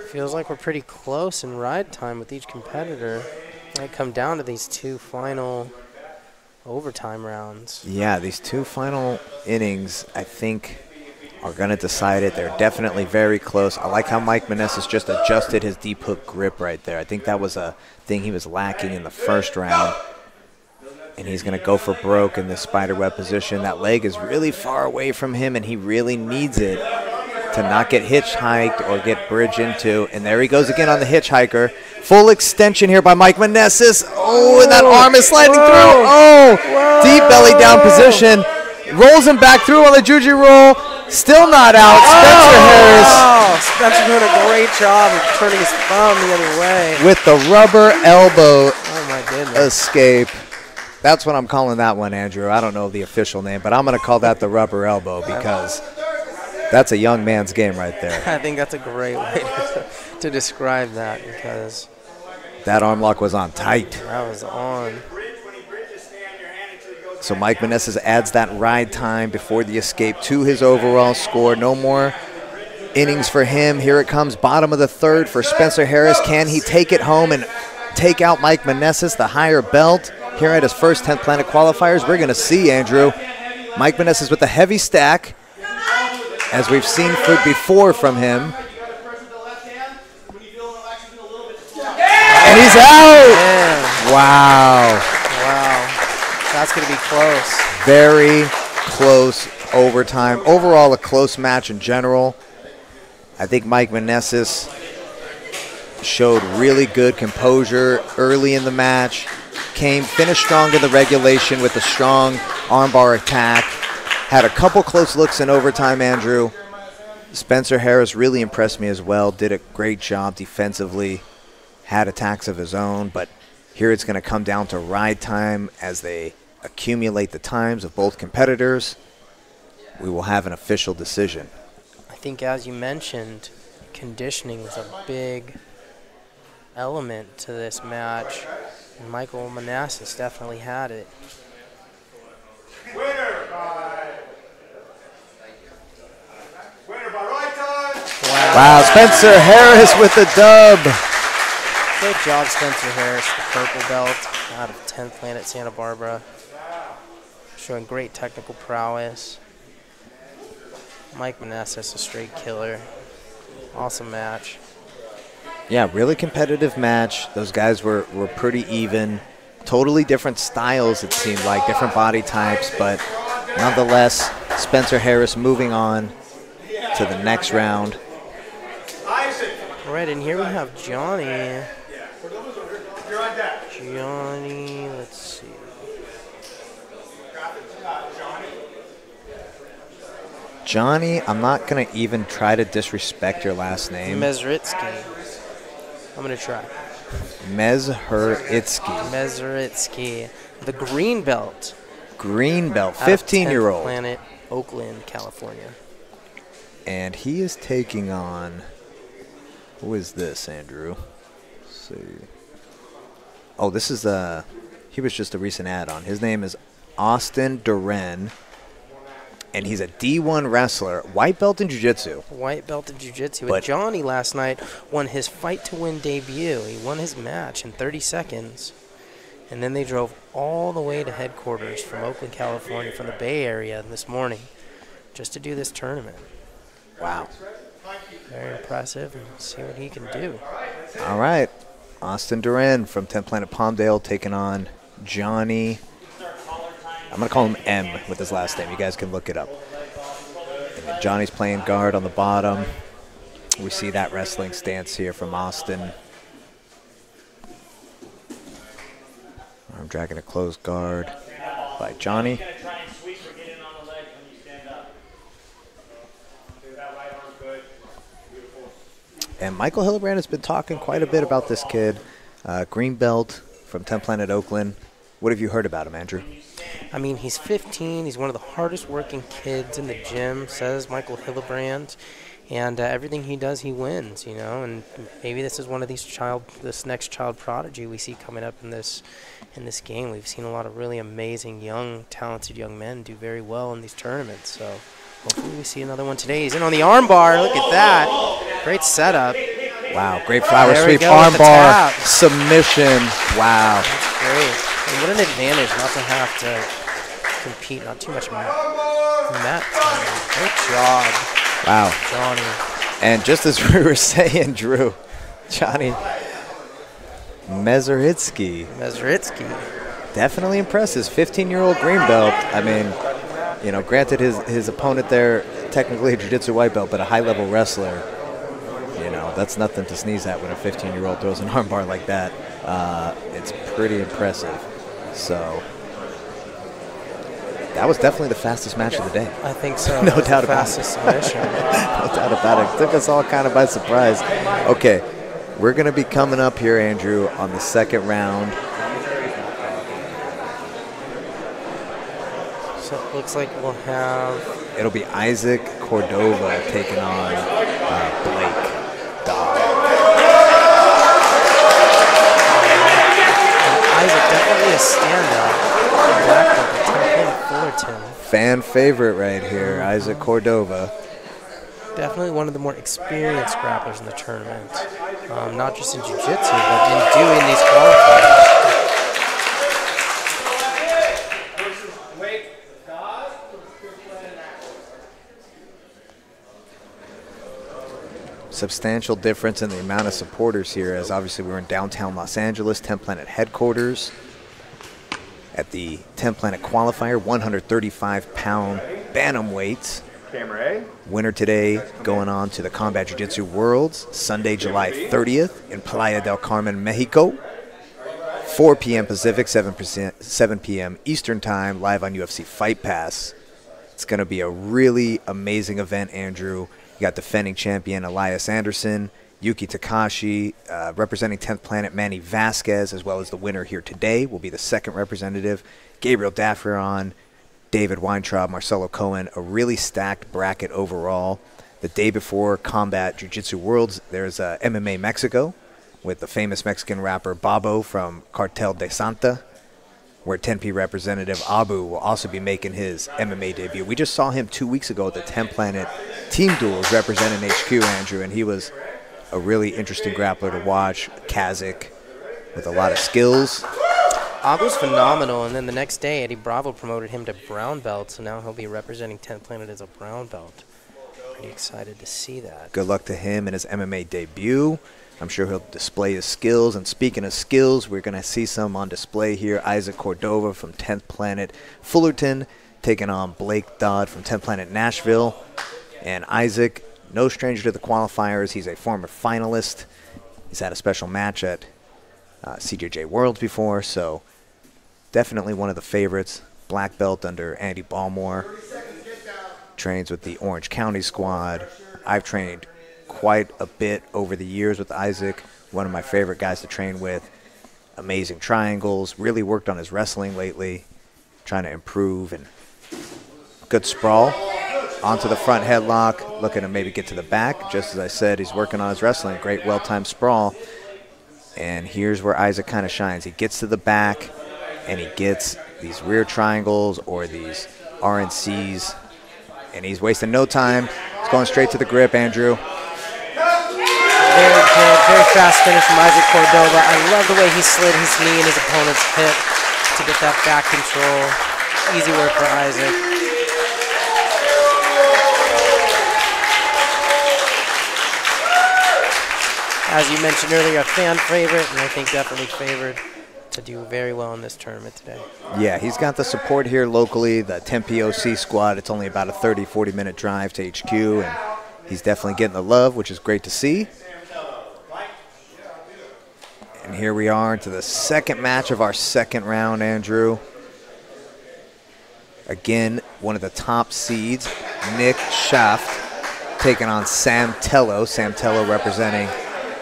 Speaker 3: Feels like we're pretty close in ride time with each competitor. Might come down to these two final overtime rounds.
Speaker 2: Yeah, these two final innings, I think, are going to decide it. They're definitely very close. I like how Mike Meneses just adjusted his deep hook grip right there. I think that was a thing he was lacking in the first round. And he's going to go for broke in this spiderweb position. That leg is really far away from him, and he really needs it to not get hitchhiked or get bridged into. And there he goes again on the hitchhiker. Full extension here by Mike Meneses. Oh, and that arm is sliding through. Oh, deep belly down position. Rolls him back through on the Juji roll. Still not out. Spencer Harris.
Speaker 3: Oh, Spencer doing a great job of turning his thumb the other way.
Speaker 2: With the rubber elbow
Speaker 3: my goodness.
Speaker 2: escape. That's what I'm calling that one, Andrew. I don't know the official name, but I'm going to call that the rubber elbow because that's a young man's game right there.
Speaker 3: I think that's a great way to describe that because
Speaker 2: that arm lock was on tight.
Speaker 3: That was on.
Speaker 2: So Mike Meneses adds that ride time before the escape to his overall score. No more innings for him. Here it comes, bottom of the third for Spencer Harris. Can he take it home and take out Mike Meneses, the higher belt, here at his first 10th Planet Qualifiers? We're going to see, Andrew. Mike Meneses with a heavy stack, as we've seen before from him. And he's out!
Speaker 3: Man.
Speaker 2: Wow.
Speaker 3: Wow. That's going to be close.
Speaker 2: Very close overtime. Overall, a close match in general. I think Mike Meneses showed really good composure early in the match. Finished strong in the regulation with a strong armbar attack. Had a couple close looks in overtime, Andrew. Spencer Harris really impressed me as well. Did a great job defensively. Had attacks of his own, but here it's going to come down to ride time as they accumulate the times of both competitors. We will have an official decision.
Speaker 3: I think, as you mentioned, conditioning was a big element to this match. And Michael Meneses definitely had it.
Speaker 1: Winner by right time.
Speaker 2: Wow, Spencer Harris with the dub.
Speaker 3: Good job, Spencer Harris, the purple belt out of 10th Planet Santa Barbara. Showing great technical prowess. Mike Meneses, a straight killer. Awesome match.
Speaker 2: Yeah, really competitive match. Those guys were pretty even. Totally different styles, it seemed like, different body types, but nonetheless, Spencer Harris moving on to the next round.
Speaker 3: All right, and here we have Johnny. Johnny, let's see.
Speaker 2: Johnny, I'm not going to even try to disrespect your last name.
Speaker 3: Mezritsky. I'm going to try.
Speaker 2: Mezritsky.
Speaker 3: The green belt.
Speaker 2: Green belt, 15-year-old.
Speaker 3: Planet, Oakland, California.
Speaker 2: And he is taking on, who is this, Andrew? Let's see. Oh, this is he was just a recent add-on. His name is Austin Dorian. And he's a D1 wrestler, white belt in jiu-jitsu.
Speaker 3: White belt in jiu-jitsu. But Johnny last night won his fight-to-win debut. He won his match in 30 seconds. And then they drove all the way to headquarters from Oakland, California, from the Bay Area this morning, just to do this tournament.
Speaker 2: Wow.
Speaker 3: Very impressive. And see what he can do.
Speaker 2: All right. Austin Dorian from 10th Planet Palmdale taking on Johnny. I'm going to call him M with his last name. You guys can look it up. And then Johnny's playing guard on the bottom. We see that wrestling stance here from Austin. I'm dragging a closed guard by Johnny. And Michael Hillebrand has been talking quite a bit about this kid. Green belt from 10 Planet Oakland. What have you heard about him, Andrew?
Speaker 3: I mean, he's 15. He's one of the hardest working kids in the gym, says Michael Hillebrand. And everything he does, he wins, you know. And maybe this is one of these this next child prodigy we see coming up in this game. We've seen a lot of really amazing, young, talented young men do very well in these tournaments. So hopefully we see another one today. He's in on the armbar. Look at that. Great setup.
Speaker 2: Wow, great flower
Speaker 3: There we
Speaker 2: sweep,
Speaker 3: go with the
Speaker 2: armbar,
Speaker 3: tap.
Speaker 2: submission. Wow.
Speaker 3: That's great. And what an advantage not to have to compete, not too much mat time. Great job,
Speaker 2: Wow.
Speaker 3: Johnny.
Speaker 2: And just as we were saying, Drew, Johnny Mezaritsky. Definitely impressive. 15-year-old green belt. I mean, you know, granted his opponent there, technically a jiu-jitsu white belt, but a high-level wrestler. You know, that's nothing to sneeze at when a 15-year-old throws an armbar like that. It's pretty impressive. So that was definitely the fastest match of the day.
Speaker 3: I think so.
Speaker 2: No doubt about it.
Speaker 3: Fastest submission.
Speaker 2: No doubt about it. Took us all kind of by surprise. Okay, we're going to be coming up here, Andrew, on the second round.
Speaker 3: So it looks like we'll have...
Speaker 2: It'll be Isaac Cordova taking on Blake Dodd.
Speaker 3: Isaac definitely a standout. Black belt, 10 Fullerton.
Speaker 2: Fan favorite right here, Isaac Cordova.
Speaker 3: Definitely one of the more experienced grapplers in the tournament. Not just in jiu-jitsu, but in doing these qualifiers.
Speaker 2: Substantial difference in the amount of supporters here, as obviously we're in downtown Los Angeles, 10 Planet headquarters at the 10 Planet Qualifier, 135-pound bantamweights.
Speaker 1: Camera A.
Speaker 2: Winner today going on to the Combat Jiu-Jitsu Worlds, Sunday, July 30th in Playa del Carmen, Mexico. 4 p.m. Pacific, 7 p.m. Eastern Time, live on UFC Fight Pass. It's going to be a really amazing event, Andrew. You got defending champion Elias Anderson, Yuki Takahashi, representing 10th Planet Manny Vazquez, as well as the winner here today will be the second representative, Gabriel Daffron, David Weintraub, Marcelo Cohen. A really stacked bracket overall. The day before Combat Jiu-Jitsu Worlds, there's MMA Mexico with the famous Mexican rapper Babo from Cartel de Santa, where 10P representative Abu will also be making his MMA debut. We just saw him 2 weeks ago at the 10 Planet Team Duels representing HQ, Andrew, and he was a really interesting grappler to watch. Kazakh with a lot of skills.
Speaker 3: Abu's phenomenal, and then the next day, Eddie Bravo promoted him to brown belt, so now he'll be representing 10 Planet as a brown belt. Pretty excited to see that.
Speaker 2: Good luck to him in his MMA debut. I'm sure he'll display his skills. And speaking of skills, we're going to see some on display here. Isaac Cordova from 10th Planet Fullerton taking on Blake Dodd from 10th Planet Nashville. And Isaac, no stranger to the qualifiers. He's a former finalist. He's had a special match at CJJ Worlds before, so definitely one of the favorites. Black belt under Andy Ballmore. Trains with the Orange County squad. I've trained quite a bit over the years with Isaac, one of my favorite guys to train with. Amazing triangles, really worked on his wrestling lately, trying to improve, and good sprawl. Onto the front headlock, looking to maybe get to the back. Just as I said, he's working on his wrestling. Great well-timed sprawl. And here's where Isaac kind of shines. He gets to the back, and he gets these rear triangles or these RNCs, and he's wasting no time. He's going straight to the grip, Andrew.
Speaker 3: Very good, very fast finish from Isaac Cordova. I love the way he slid his knee in his opponent's hip to get that back control. Easy work for Isaac. As you mentioned earlier, a fan favorite, and I think definitely favored to do very well in this tournament today.
Speaker 2: Yeah, he's got the support here locally, the 10POC squad. It's only about a 30, 40-minute drive to HQ, and he's definitely getting the love, which is great to see. And here we are into the second match of our second round, Andrew. Again, one of the top seeds, Nick Schaft, taking on Sam Tello. Sam Tello representing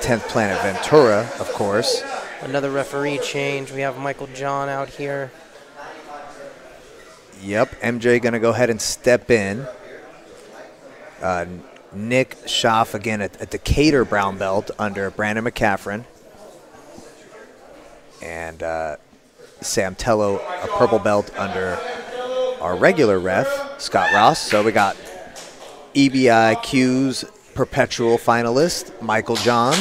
Speaker 2: 10th Planet Ventura, of course.
Speaker 3: Another referee change. We have Michael John out here.
Speaker 2: Yep, MJ going to go ahead and step in. Nick Schaff, again, a Decatur brown belt under Brandon McCaffron. And Sam Tello, a purple belt under our regular ref, Scott Ross. So we got EBIQ's perpetual finalist, Michael John,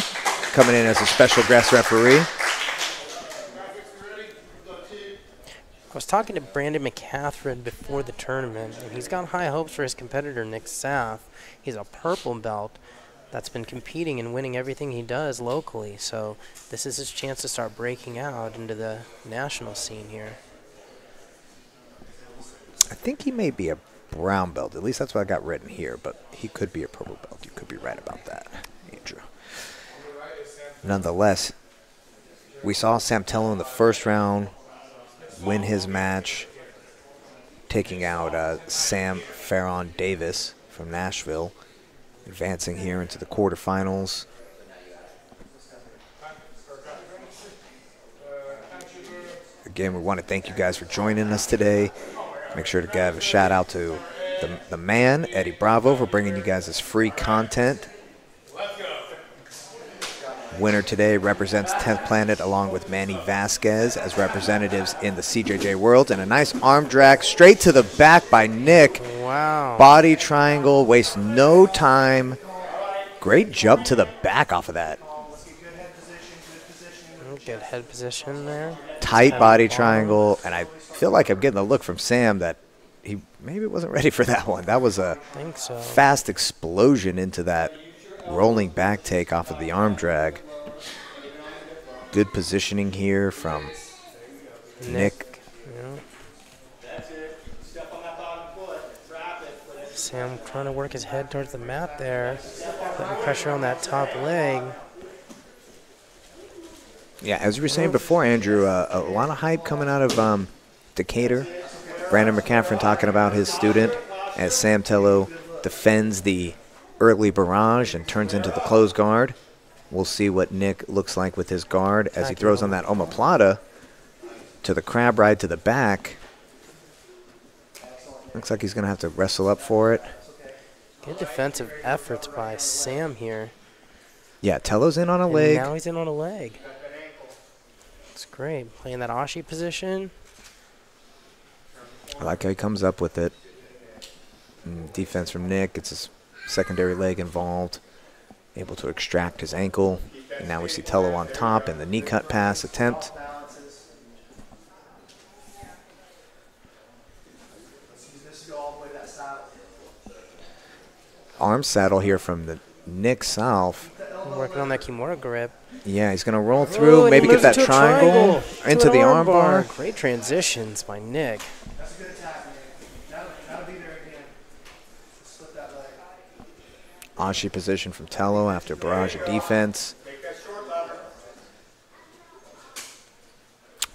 Speaker 2: coming in as a special guest referee.
Speaker 3: I was talking to Brandon McCaffron before the tournament, and he's got high hopes for his competitor, Nick Schaff. He's a purple belt that's been competing and winning everything he does locally. So this is his chance to start breaking out into the national scene here.
Speaker 2: I think he may be a brown belt. At least that's what I got written here, but he could be a purple belt. You could be right about that, Andrew. Nonetheless, we saw Sam Tello in the first round win his match, taking out Sam Farron Davis from Nashville, advancing here into the quarterfinals. Again, we want to thank you guys for joining us today. Make sure to give a shout out to the man, Eddie Bravo, for bringing you guys this free content. Winner today represents 10th Planet along with Manny Vazquez as representatives in the CJJ Worlds. And a nice arm drag straight to the back by Nick.
Speaker 3: Wow.
Speaker 2: Body triangle, wastes no time. Great jump to the back off of that.
Speaker 3: Good head position there.
Speaker 2: Tight body triangle. And I feel like I'm getting a look from Sam that he maybe wasn't ready for that one. That was a fast explosion into that rolling back take off of the arm drag. Good positioning here from Nick.
Speaker 3: Yeah. Sam trying to work his head towards the mat there. Putting pressure on that top leg.
Speaker 2: Yeah, as we were saying before, Andrew, a lot of hype coming out of Decatur. Brandon McCaffron talking about his student as Sam Tello defends the early barrage and turns into the closed guard. We'll see what Nick looks like with his guard as he throws on that omoplata to the crab ride to the back. Looks like he's going to have to wrestle up for it.
Speaker 3: Good defensive efforts by Sam here.
Speaker 2: Yeah, Tello's in on a leg.
Speaker 3: Now he's in on a leg. It's great. Playing that Ashi position.
Speaker 2: I like how he comes up with it. Defense from Nick. It's his secondary leg involved. Able to extract his ankle. And now we see Tello on top in the knee cut pass attempt. Arm saddle here from the Nick South.
Speaker 3: Working on that Kimura grip.
Speaker 2: Yeah, he's going to roll through, maybe get that triangle into the arm bar.
Speaker 3: Great transitions by Nick.
Speaker 2: Ashi position from Tello after barrage of defense.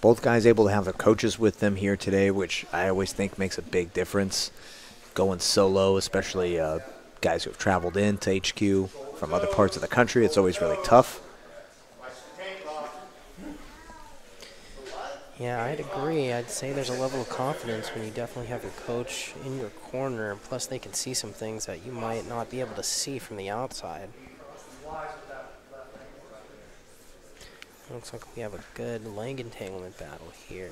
Speaker 2: Both guys able to have their coaches with them here today, which I always think makes a big difference. Going solo, especially guys who have traveled into HQ from other parts of the country, it's always really tough.
Speaker 3: Yeah, I'd agree. I'd say there's a level of confidence when you definitely have your coach in your corner. Plus, they can see some things that you might not be able to see from the outside. Looks like we have a good leg entanglement battle here.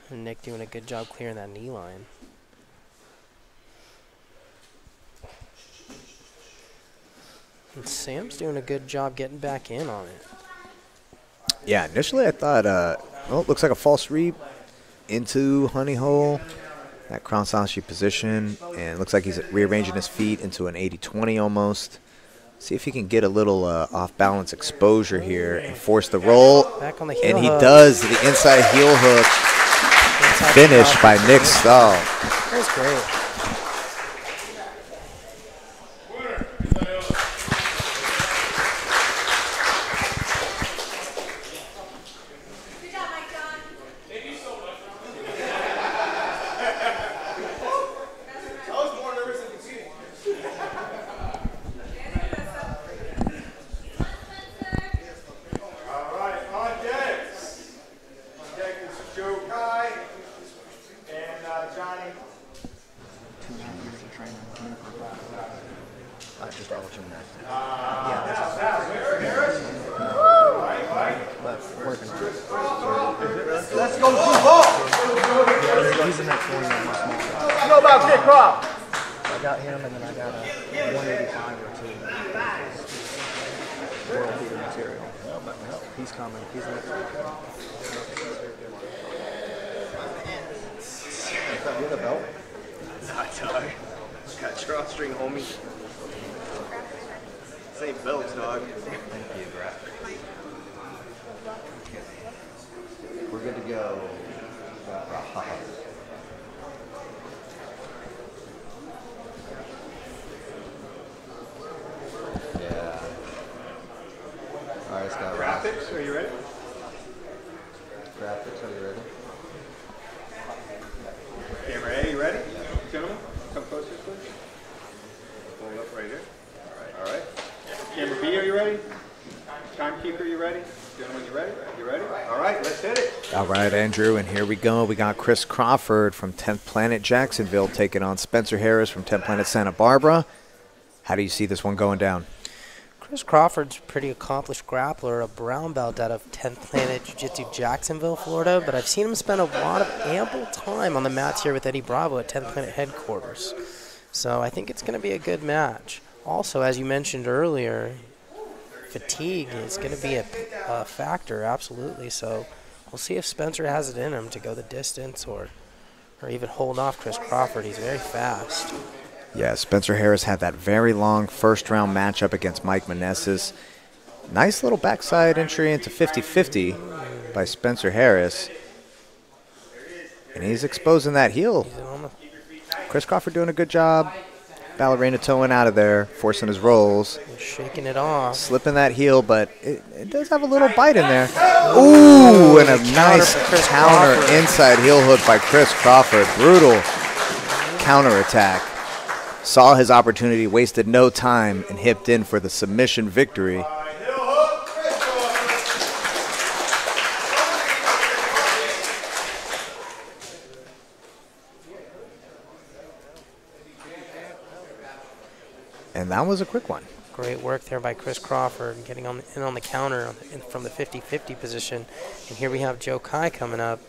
Speaker 3: And Nick doing a good job clearing that knee line. And Sam's doing a good job getting back in on it.
Speaker 2: Yeah, initially I thought, well, it looks like a false reap into honey hole. That cross Ashi position. And it looks like he's rearranging his feet into an 80-20 almost. See if he can get a little off-balance exposure here and force the roll.
Speaker 3: Back on the heel
Speaker 2: and he
Speaker 3: hook.
Speaker 2: does the inside heel hook finish by Nick Stahl.
Speaker 3: That was great.
Speaker 6: action there.
Speaker 8: But working on it.
Speaker 7: Let's go blue ball.
Speaker 8: He's the next one on my small guy.
Speaker 7: You know about Dick Croft?
Speaker 8: I got him, and then I got a 185 or 2 world beater material. He's coming. He's next.
Speaker 6: You have a belt? Nah, dog. Got drawstring, homie. This ain't belts, dog. Thank you, bro. We're good to go. Yeah. Alright, let's go.
Speaker 1: Graphics, are you ready?
Speaker 6: Graphics, are you ready?
Speaker 1: Camera A, you ready? Gentlemen, come closer, please. Hold up right here. All right. Camera B, are you ready? Timekeeper, you ready? Gentlemen, you ready? You ready? All right, let's hit it.
Speaker 2: All right, Andrew, and here we go. We got Chris Crawford from 10th Planet Jacksonville taking on Spencer Harris from 10th Planet Santa Barbara. How do you see this one going down?
Speaker 3: Chris Crawford's a pretty accomplished grappler, a brown belt out of 10th Planet Jiu-Jitsu Jacksonville, Florida, but I've seen him spend a lot of ample time on the mats here with Eddie Bravo at 10th Planet headquarters. So I think it's going to be a good match. Also, as you mentioned earlier, fatigue is going to be a factor, absolutely. So we'll see if Spencer has it in him to go the distance or even hold off Chris Crawford. He's very fast.
Speaker 2: Yeah, Spencer Harris had that very long first-round matchup against Mike Meneses. Nice little backside entry into 50-50 by Spencer Harris. And he's exposing that heel. Chris Crawford doing a good job. Ballerina toeing out of there, forcing his rolls.
Speaker 3: Shaking it off.
Speaker 2: Slipping that heel, but it does have a little bite in there. Ooh, and a nice counter inside heel hook by Chris Crawford. Brutal counterattack. Saw his opportunity, wasted no time, and hipped in for the submission victory. And that was a quick one.
Speaker 3: Great work there by Chris Crawford, getting in on the counter from the 50-50 position. And here we have Joe Kai coming up.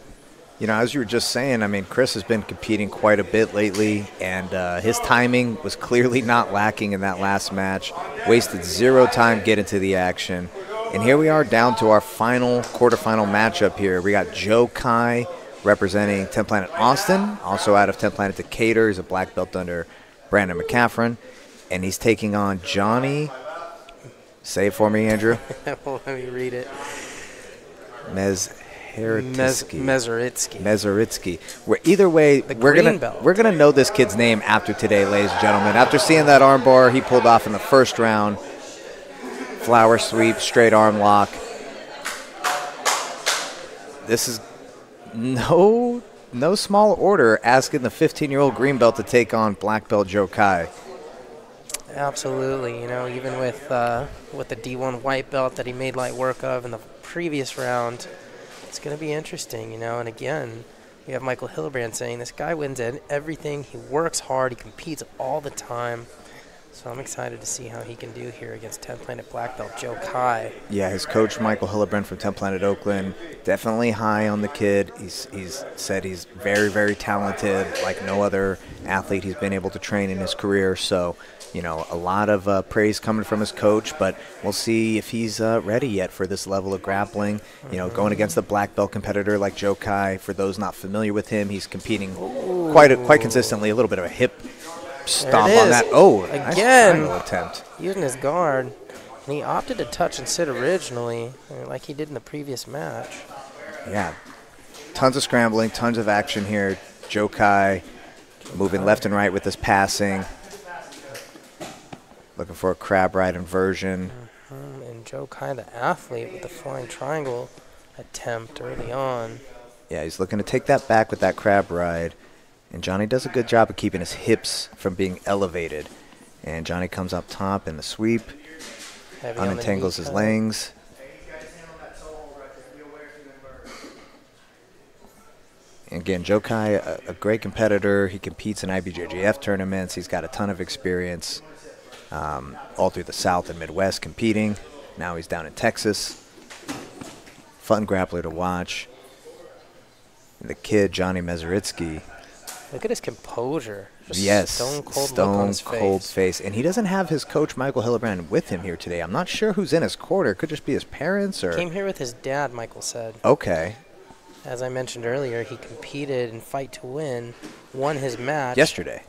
Speaker 2: You know, as you were just saying, I mean, Chris has been competing quite a bit lately, and his timing was clearly not lacking in that last match. Wasted zero time getting to the action. And here we are down to our final quarterfinal matchup here. We got Joe Kai representing 10th Planet Austin, also out of 10th Planet Decatur. He's a black belt under Brandon McCaffron. And he's taking on Johnny, say it for me, Andrew.
Speaker 3: Let me read it.
Speaker 2: Mezaritsky. Either way, we're gonna know this kid's name after today, ladies and gentlemen. After seeing that armbar he pulled off in the first round, flower sweep, straight arm lock. This is no small order, asking the 15-year-old green belt to take on black belt Joe Kai.
Speaker 3: Absolutely, you know, even with the D1 white belt that he made light work of in the previous round, it's going to be interesting, you know. And again, we have Michael Hillebrand saying this guy wins at everything. He works hard. He competes all the time. So I'm excited to see how he can do here against 10th Planet black belt Joe Kai.
Speaker 2: Yeah, his coach Michael Hillebrand from 10th Planet Oakland, definitely high on the kid. He's said he's very, very talented, like no other athlete he's been able to train in his career. So, you know, a lot of praise coming from his coach, but we'll see if he's ready yet for this level of grappling. You know, going against a black belt competitor like Joe Kai, for those not familiar with him, he's competing quite consistently. A little bit of a hip stomp on that. Oh,
Speaker 3: again,
Speaker 2: nice attempt.
Speaker 3: Using his guard, and he opted to touch and sit originally, like he did in the previous match.
Speaker 2: Yeah, tons of scrambling, tons of action here. Joe Kai moving left and right with his passing. Looking for a crab ride inversion.
Speaker 3: And Joe Kai, the athlete, with the flying triangle attempt early on.
Speaker 2: Yeah, he's looking to take that back with that crab ride. And Johnny does a good job of keeping his hips from being elevated. And Johnny comes up top in the sweep. Unentangles his legs. And again, Joe Kai, a great competitor. He competes in IBJJF tournaments. He's got a ton of experience. all through the South and Midwest competing. Now he's down in Texas. Fun grappler to watch. And the kid, Johnny Mezaritsky.
Speaker 3: Look at his composure. Just
Speaker 2: Yes,
Speaker 3: stone cold look on his
Speaker 2: cold
Speaker 3: face.
Speaker 2: face. And he doesn't have his coach, Michael Hillebrand, with him here today. I'm not sure who's in his corner. It could just be his parents or...
Speaker 3: Came here with his dad, Michael said.
Speaker 2: Okay.
Speaker 3: As I mentioned earlier, he competed in Fight to Win, won his match
Speaker 2: Yesterday,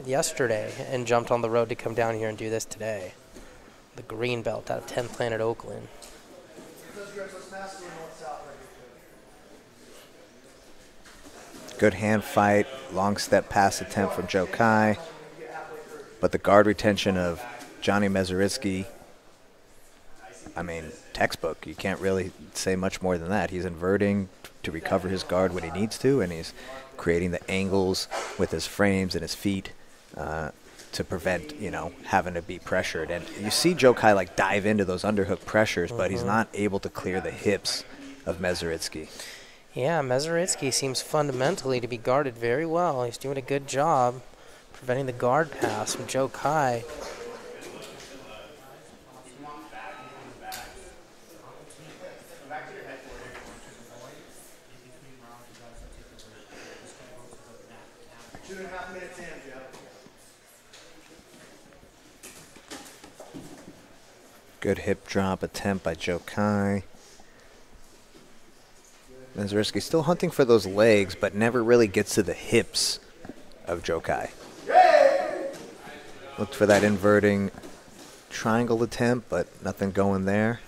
Speaker 3: and jumped on the road to come down here and do this today. The green belt out of 10th Planet Oakland.
Speaker 2: Good hand fight, long step pass attempt from Joe Kai. But the guard retention of Johnny Mezaritsky, I mean, textbook. You can't really say much more than that. He's inverting to recover his guard when he needs to, and he's creating the angles with his frames and his feet to prevent, you know, having to be pressured. And you see Joe Kai like dive into those underhook pressures, but he's not able to clear the hips of Mezaritsky.
Speaker 3: Yeah, Mezaritsky seems fundamentally to be guarded very well. He's doing a good job preventing the guard pass from Joe Kai.
Speaker 2: Good hip drop attempt by Joe Kai. Mezaritsky still hunting for those legs, but never really gets to the hips of Joe Kai. Looked for that inverting triangle attempt, but nothing going there.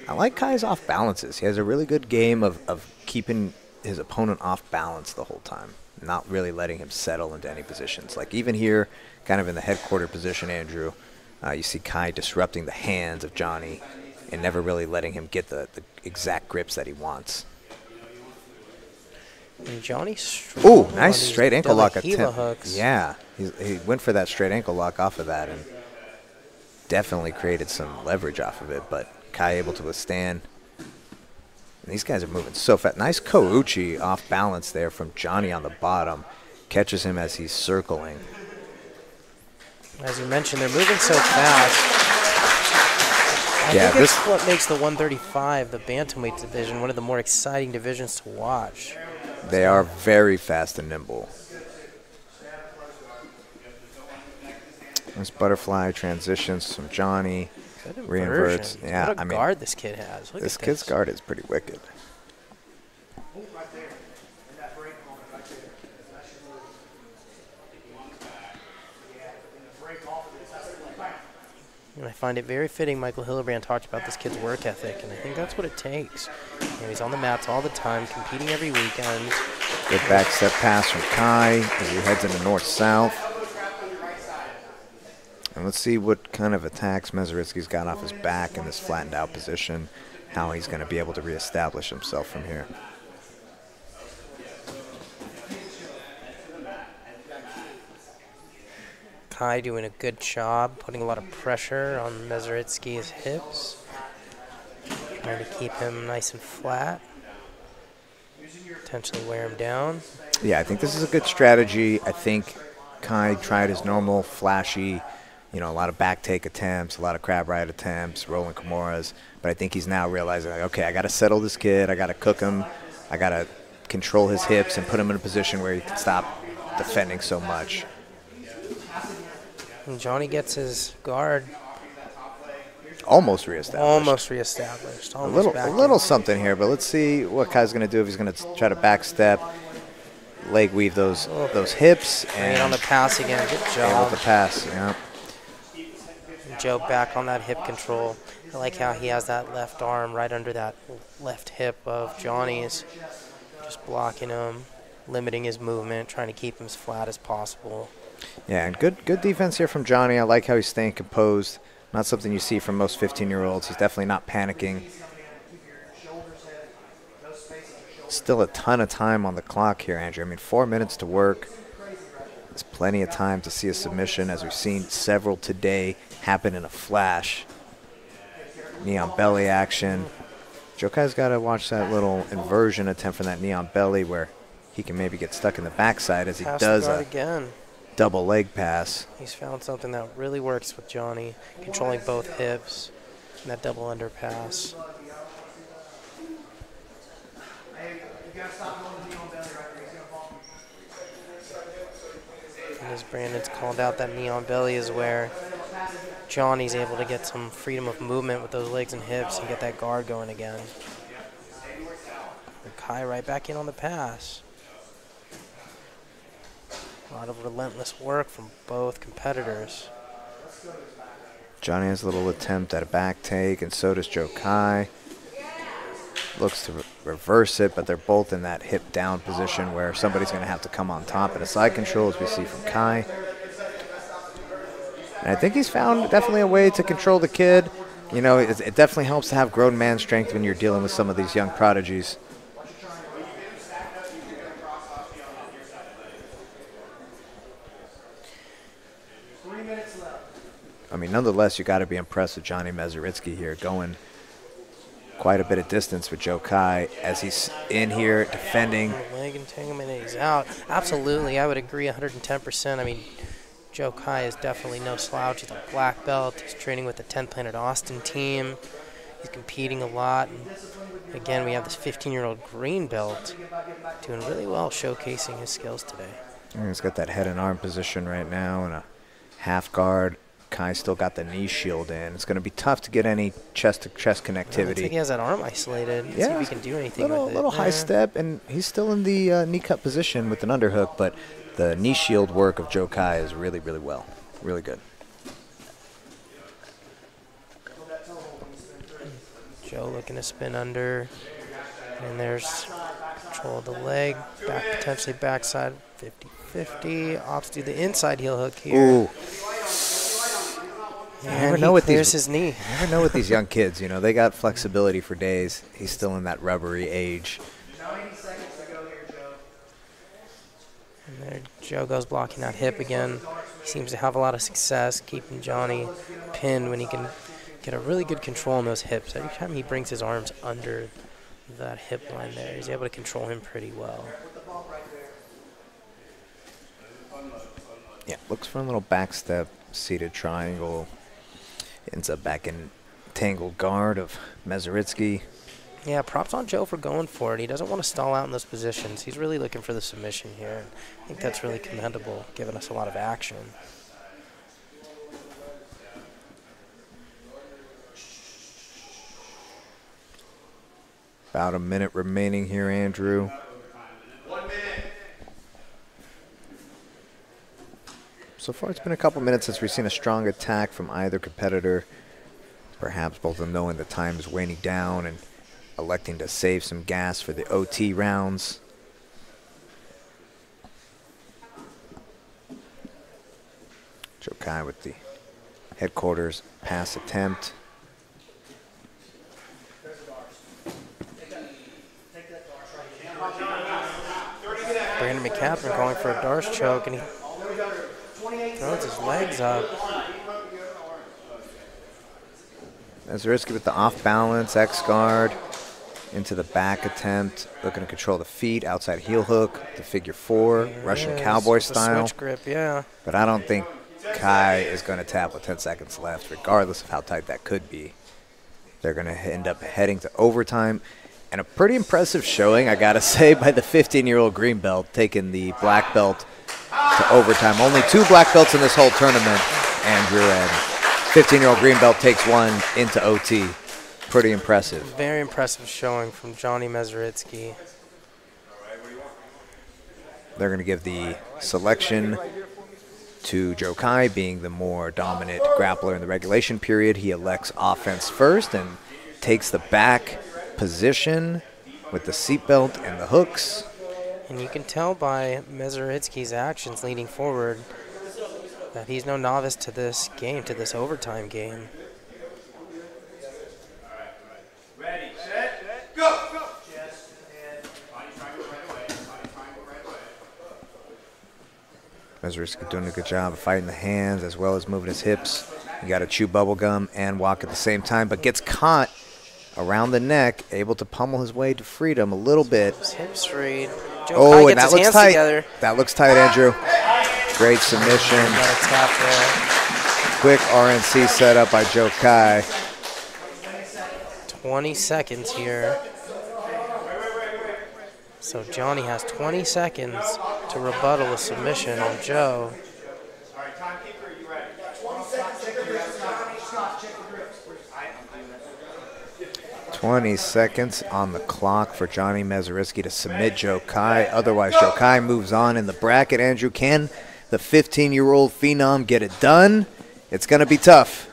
Speaker 2: I like Kai's off balances. He has a really good game of keeping his opponent off balance the whole time, not really letting him settle into any positions. Like even here, kind of in the headquarter position, Andrew, you see Kai disrupting the hands of Johnny and never really letting him get the exact grips that he wants.
Speaker 3: And Johnny
Speaker 2: Ooh, nice straight ankle lock attempt.
Speaker 3: Hooks.
Speaker 2: Yeah, he went for that straight ankle lock off of that and definitely created some leverage off of it, but Kai able to withstand. And these guys are moving so fast. Nice Kouchi off balance there from Johnny on the bottom. Catches him as he's circling.
Speaker 3: As you mentioned, they're moving so fast. I think it's what makes the 135, the Bantamweight division, one of the more exciting divisions to watch.
Speaker 2: They are very fast and nimble. Nice butterfly transitions from Johnny.
Speaker 3: Good
Speaker 2: Reinverts.
Speaker 3: inversion.
Speaker 2: Yeah,
Speaker 3: what a guard this kid has. Look
Speaker 2: this
Speaker 3: at
Speaker 2: kid's guard is pretty wicked.
Speaker 3: And I find it very fitting Michael Hillebrand talked about this kid's work ethic, and I think that's what it takes. You know, he's on the mats all the time, competing every weekend.
Speaker 2: Good back step pass from Kai as he heads into north-south. And let's see what kind of attacks Mezaritsky's got off his back in this flattened out position, how he's going to be able to reestablish himself from here.
Speaker 3: Kai doing a good job, putting a lot of pressure on Mezaritsky's hips. Trying to keep him nice and flat. Potentially wear him down.
Speaker 2: Yeah, I think this is a good strategy. I think Kai tried his normal flashy, you know, a lot of back take attempts, a lot of crab ride attempts, rolling Kimuras. But I think he's now realizing, like, okay, I got to settle this kid. I got to cook him. I got to control his hips and put him in a position where he can stop defending so much.
Speaker 3: And Johnny gets his guard
Speaker 2: almost reestablished.
Speaker 3: Almost reestablished.
Speaker 2: A little something here, but let's see what Kai's going to do if he's going to try to backstep, leg weave those hips, and
Speaker 3: on the pass again. Good job.
Speaker 2: With the pass, yeah.
Speaker 3: Joe back on that hip control. I like how he has that left arm right under that left hip of Johnny's, just blocking him, limiting his movement, trying to keep him as flat as possible.
Speaker 2: Yeah, and good defense here from Johnny. I like how he's staying composed. Not something you see from most 15-year-olds. He's definitely not panicking. Still a ton of time on the clock here, Andrew. I mean, 4 minutes to work. There's plenty of time to see a submission, as we've seen several today happen in a flash. Knee on belly action. Joe Kai's got to watch that little inversion attempt from that knee on belly where he can maybe get stuck in the backside as he does
Speaker 3: again.
Speaker 2: double leg pass.
Speaker 3: He's found something that really works with Johnny, controlling both hips and that double underpass. And as Brandon's called out, that knee on belly is where Johnny's able to get some freedom of movement with those legs and hips and get that guard going again. And Kai right back in on the pass. A lot of relentless work from both competitors.
Speaker 2: Johnny has a little attempt at a back take, and so does Joe Kai. Looks to reverse it, but they're both in that hip down position where somebody's going to have to come on top at a side control, as we see from Kai. And I think he's found definitely a way to control the kid. You know, it definitely helps to have grown man strength when you're dealing with some of these young prodigies. I mean, nonetheless, you got to be impressed with Johnny Mezaritsky here, going quite a bit of distance with Joe Kai as he's in here defending.
Speaker 3: Leg entanglement, and he's out. Absolutely, I would agree 110%. I mean, Joe Kai is definitely no slouch. He's a black belt. He's training with the 10th Planet Austin team. He's competing a lot. And again, we have this 15-year-old green belt doing really well, showcasing his skills today.
Speaker 2: And he's got that head and arm position right now and a half guard. Kai still got the knee shield in. It's going to be tough to get any chest-to-chest connectivity.
Speaker 3: I think he has that arm isolated. Let's see if he can do anything with it.
Speaker 2: Little high step, and he's still in the knee cut position with an underhook, but the knee shield work of Joe Kai is really, really well. Really good.
Speaker 3: Joe looking to spin under, and there's control of the leg, back potentially backside 50-50. Opts do the inside heel hook here.
Speaker 2: Ooh.
Speaker 3: And he clears his knee.
Speaker 2: You never know with these young kids, you know, they got flexibility for days. He's still in that rubbery age.
Speaker 3: And there Joe goes blocking that hip again. He seems to have a lot of success keeping Johnny pinned when he can get a really good control on those hips. Every time he brings his arms under that hip line there, he's able to control him pretty well.
Speaker 2: Yeah, looks for a little back step, seated triangle. Ends up back in tangled guard of Mezaritsky.
Speaker 3: Yeah, props on Joe for going for it. He doesn't want to stall out in those positions. He's really looking for the submission here. I think that's really commendable, giving us a lot of action.
Speaker 2: About a minute remaining here, Andrew.
Speaker 7: 1 minute.
Speaker 2: So far, it's been a couple minutes since we've seen a strong attack from either competitor. Perhaps both of them knowing the time is waning down and electing to save some gas for the OT rounds. Joe Kai with the headquarters pass attempt.
Speaker 3: Brandon McCaffrey going for a Darce choke, and he throws his legs up.
Speaker 2: Mezaritsky with the off balance, X guard into the back attempt, looking to control the feet, outside heel hook, the figure four, Russian cowboy style.
Speaker 3: Switch grip, yeah.
Speaker 2: But I don't think Kai is going to tap with 10 seconds left, regardless of how tight that could be. They're going to end up heading to overtime. And a pretty impressive showing, I got to say, by the 15-year-old green belt, taking the black belt to overtime. Only 2 black belts in this whole tournament, Andrew, and 15-year-old green belt takes one into OT. Pretty impressive.
Speaker 3: Very impressive showing from Johnny Mezaritsky.
Speaker 2: They're going to give the selection to Joe Kai, being the more dominant grappler in the regulation period. He elects offense first and takes the back position with the seatbelt and the hooks.
Speaker 3: And you can tell by Mezaritsky's actions leading forward that he's no novice to this game, to this overtime game.
Speaker 7: Ready, set, go!
Speaker 2: Mezaritsky doing a good job of fighting the hands as well as moving his hips. You got to chew bubble gum and walk at the same time, but gets caught around the neck, able to pummel his way to freedom a little bit.
Speaker 3: His hips freed.
Speaker 2: Oh, and that looks tight. That looks tight, Andrew. Great submission.
Speaker 3: Got a tap there.
Speaker 2: Quick RNC setup by Joe Kai.
Speaker 3: 20 seconds here. So Johnny has 20 seconds to rebuttal a submission on Joe.
Speaker 1: All right, timekeeper, are you ready?
Speaker 2: 20 seconds on the clock for Johnny Mezaritsky to submit Joe Kai. Otherwise, Joe Kai moves on in the bracket. Andrew, can the 15-year-old phenom get it done? It's going to be tough.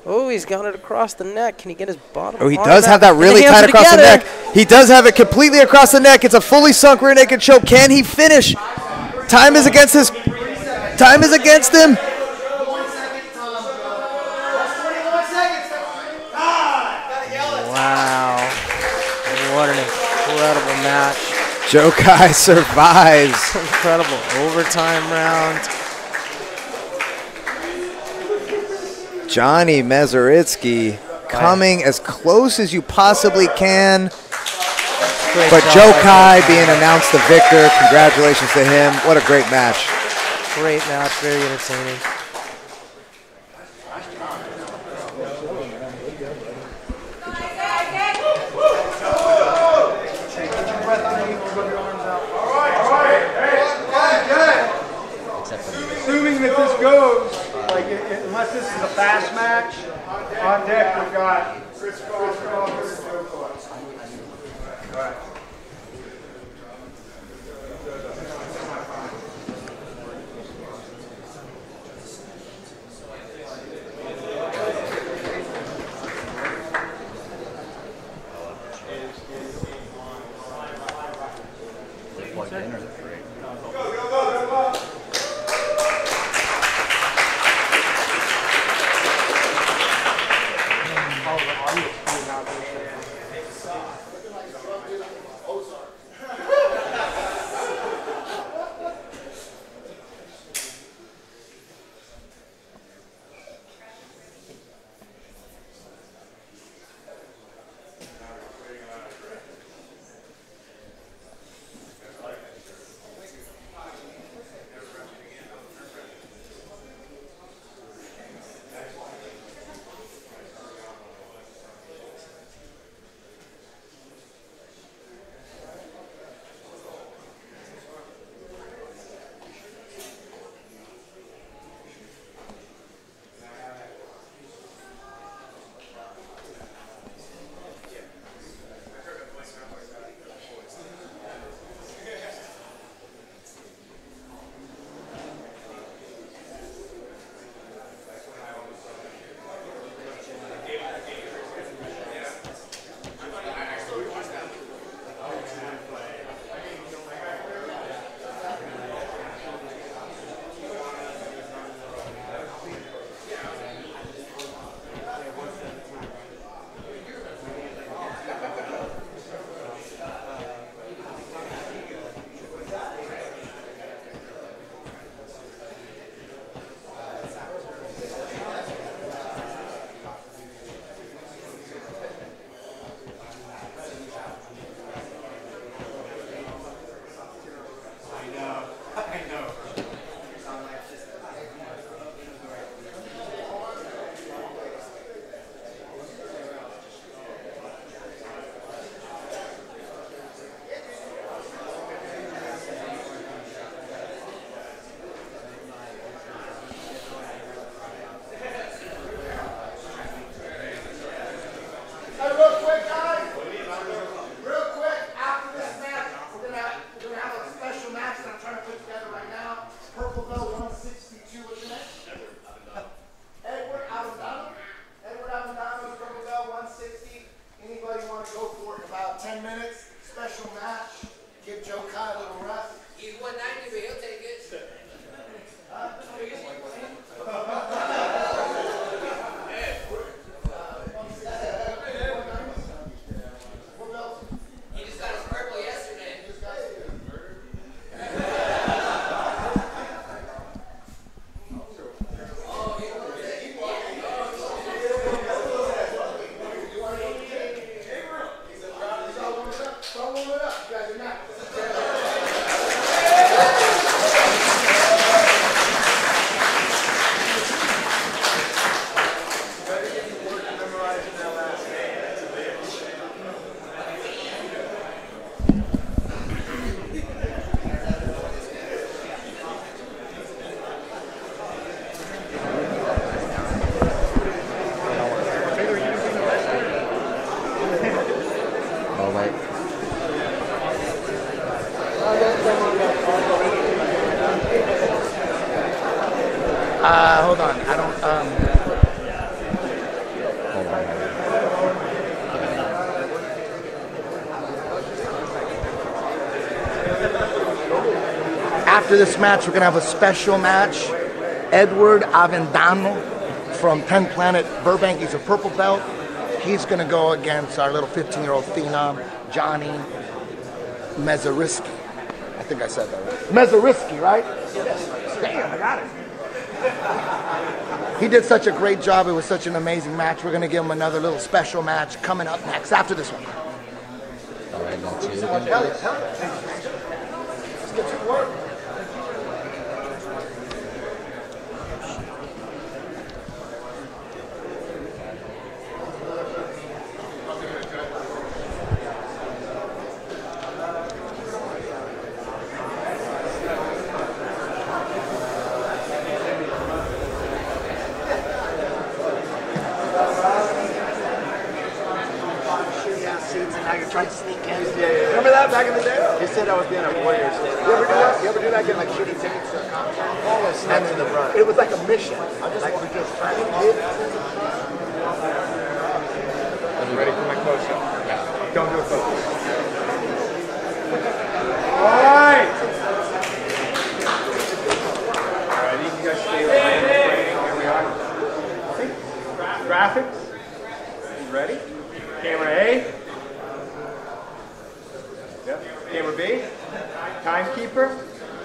Speaker 3: Oh, he's got it across the neck. Can he get his bottom?
Speaker 2: Oh, he does have that really tight across the neck. He does have it completely across the neck. It's a fully sunk rear naked choke. Can he finish? Time is against his. Time is against him.
Speaker 3: Wow. What an incredible match.
Speaker 2: Joe Kai survives.
Speaker 3: Incredible overtime round.
Speaker 2: Johnny Mezaritsky coming as close as you possibly can. But Joe Kai being announced the victor. Congratulations to him. What a great match.
Speaker 3: Great match. Very entertaining.
Speaker 1: Assuming that this goes, like unless this is a fast match, on deck we've got Chris Crawford and Joe Kai. All right.
Speaker 6: fight?
Speaker 8: Hold on. I don't.
Speaker 6: Hold on.
Speaker 8: After this match, we're gonna have a special match. Edward Avendano from 10 Planet Burbank. He's a purple belt. He's gonna go against our little 15-year-old phenom, Johnny Mezariski. I think I said that right. Mezariski, right? Damn, I got it. He did such a great job. It was such an amazing match. We're gonna give him another little special match coming up next after this one.
Speaker 6: All right, now two.
Speaker 8: Hell yeah, hell yeah. Let's get to work. Try to sneak in. Yeah. Remember that back in the day? You said I was being a warrior. You ever do that? You ever do that? Get like shitty tickets to a concert? Always snatch in the front. It was like a mission. I just want to just try to get.
Speaker 1: Ready for my close-up? Yeah. Don't do a close-up. All right. All right, you guys stay around. Here we are. Okay. Graphics. You ready? Camera A. Yep. Camera B. Timekeeper.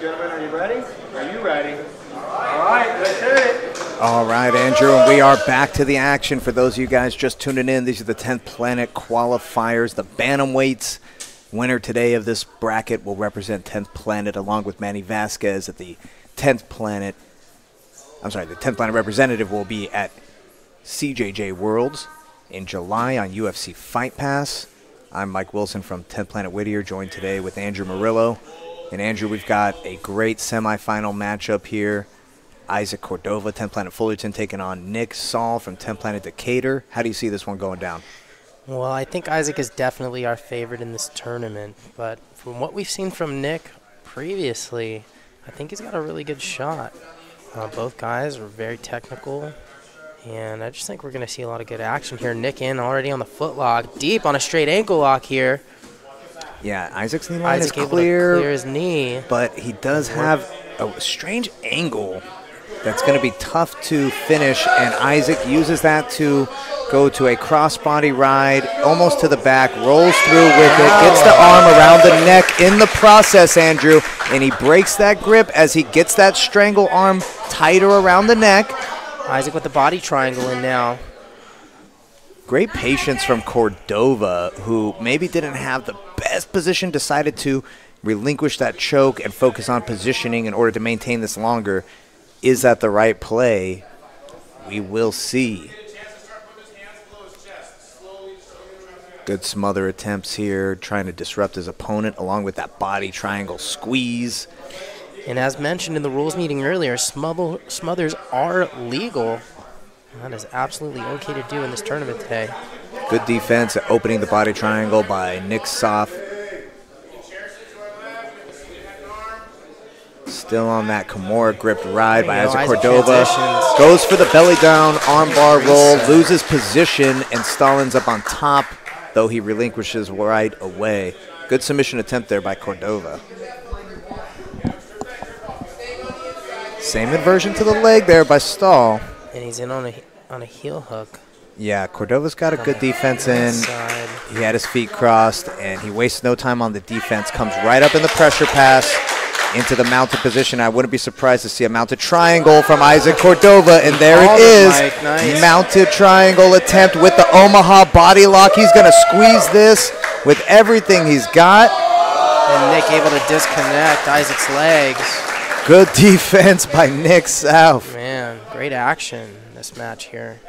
Speaker 1: Gentlemen, are you ready? Are you ready? All right, let's hit it.
Speaker 2: All right, Andrew, and we are back to the action. For those of you guys just tuning in, these are the 10th Planet Qualifiers. The Bantamweights winner today of this bracket will represent 10th Planet along with Manny Vazquez at the 10th Planet. I'm sorry, the 10th Planet representative will be at CJJ Worlds in July on UFC Fight Pass. I'm Mike Wilson from 10th Planet Whittier, joined today with Andrew Murillo. And Andrew, we've got a great semifinal matchup here. Isaac Cordova, 10th Planet Fullerton, taking on Nick Saul from 10th Planet Decatur. How do you see this one going down?
Speaker 3: Well, I think Isaac is definitely our favorite in this tournament. But from what we've seen from Nick previously, I think he's got a really good shot. Both guys are very technical. And I just think we're going to see a lot of good action here. Nick in already on the foot lock. Deep on a straight ankle lock here.
Speaker 2: Yeah, Isaac's knee line is
Speaker 3: Isaac able to
Speaker 2: clear,
Speaker 3: clear his knee.
Speaker 2: but he does have a strange angle that's going to be tough to finish, and Isaac uses that to go to a crossbody ride, almost to the back, rolls through with it, gets the arm around the neck in the process, Andrew, and he breaks that grip as he gets that strangle arm tighter around the neck.
Speaker 3: Isaac with the body triangle in now.
Speaker 2: Great patience from Cordova, who maybe didn't have the best position, decided to relinquish that choke and focus on positioning in order to maintain this longer. Is that the right play? We will see. Good smother attempts here, trying to disrupt his opponent along with that body triangle squeeze.
Speaker 3: And as mentioned in the rules meeting earlier, smothers are legal. That is absolutely okay to do in this tournament today.
Speaker 2: Good defense at opening the body triangle by Nick Soff. Still on that Kimura gripped ride by Isaac Cordova. Goes for the belly down armbar roll, loses position, and Stalin's up on top, though he relinquishes right away. Good submission attempt there by Cordova. Same inversion to the leg there by Stahl.
Speaker 3: And he's in on a heel hook.
Speaker 2: Yeah, Cordova's got a good defense in. He had his feet crossed, and he wastes no time on the defense. Comes right up in the pressure pass into the mounted position. I wouldn't be surprised to see a mounted triangle from Isaac Cordova, and there it is. Nice. Mounted triangle attempt with the Omaha body lock. He's going to squeeze this with everything he's got.
Speaker 3: And Nick able to disconnect Isaac's legs.
Speaker 2: Good defense by Nick South.
Speaker 3: Man, great action in this match here.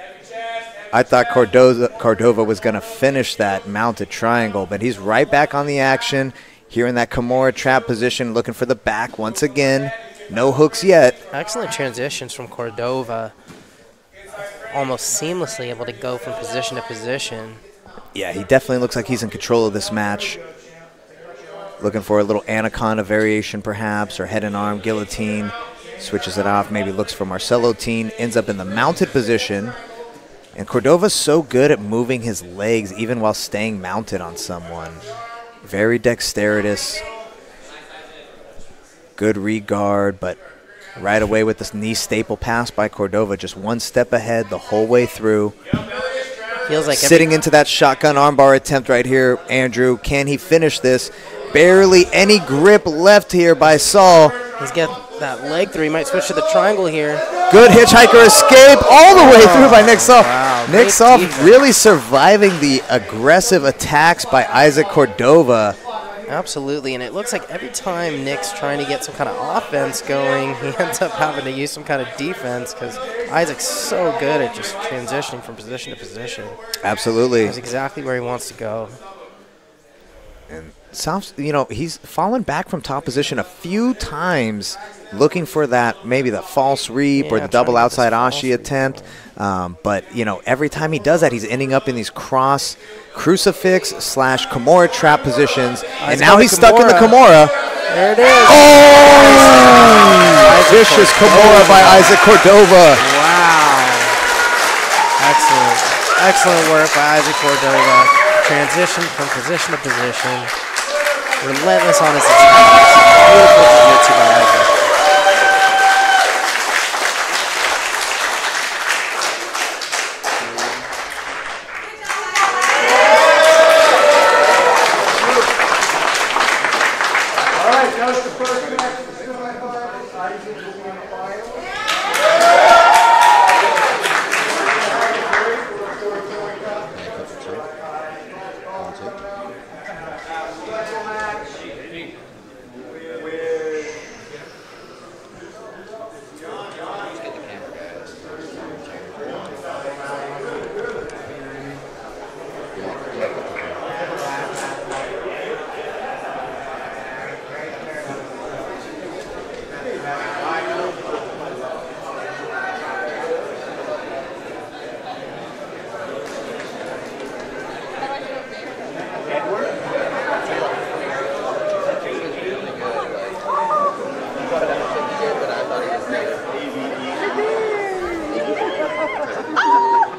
Speaker 2: I thought Cordova was going to finish that mounted triangle, but he's right back on the action. Here in that Kimura trap position, looking for the back once again. No hooks yet.
Speaker 3: Excellent transitions from Cordova. Almost seamlessly able to go from position to position.
Speaker 2: Yeah, he definitely looks like he's in control of this match. Looking for a little anaconda variation perhaps, or head and arm guillotine. Switches it off, maybe looks for Marcelo teen, ends up in the mounted position. And Cordova's so good at moving his legs even while staying mounted on someone. Very dexterous. Good regard, but right away with this knee staple pass by Cordova, just one step ahead the whole way through.
Speaker 3: Feels like
Speaker 2: sitting into that shotgun armbar attempt right here, Andrew. Can he finish this? Barely any grip left here by Saul.
Speaker 3: He's got that leg through. He might switch to the triangle here.
Speaker 2: Good hitchhiker escape all the way through by Nick Saul.
Speaker 3: Wow,
Speaker 2: Nick Saul really surviving the aggressive attacks by Isaac Cordova.
Speaker 3: Absolutely, and it looks like every time Nick's trying to get some kind of offense going, he ends up having to use some kind of defense because Isaac's so good at just transitioning from position to position.
Speaker 2: Absolutely.
Speaker 3: That's exactly where he wants to go.
Speaker 2: And sounds, you know, he's fallen back from top position a few times, looking for that, maybe the false reap or the double outside ashi attempt. But, you know, every time he does that, he's ending up in these cross crucifix / Kimura trap positions. And now he's stuck in the Kimura.
Speaker 3: There it is.
Speaker 2: Oh! Vicious Kimura by Isaac Cordova.
Speaker 3: Wow. Excellent. Excellent work by Isaac Cordova. Transition from position to position. Relentless on his attacks. Beautiful jiu-jitsu by Isaac.
Speaker 1: All right, that was the first match. Isaac is on fire.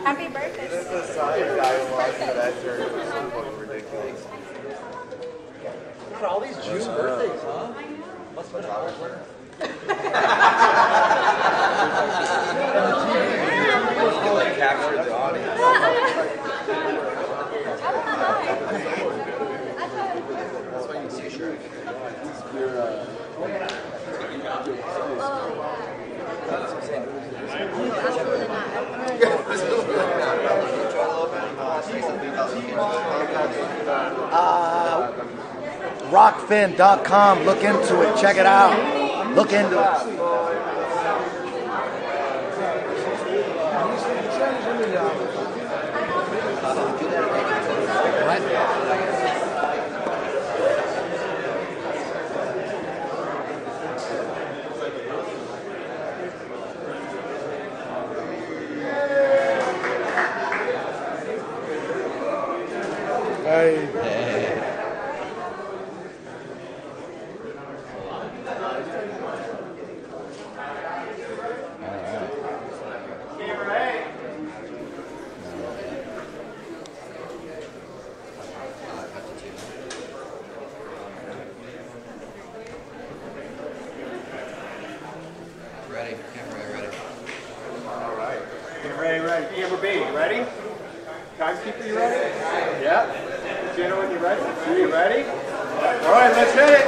Speaker 9: Happy birthday.
Speaker 6: This is a side dialogue for that journey was so fucking ridiculous. Look at all these June birthdays, huh? Must have been hard work. Captured the audience. That's why you can see a shirt.
Speaker 8: Rockfin.com. Look into it. Check it out. Look into it.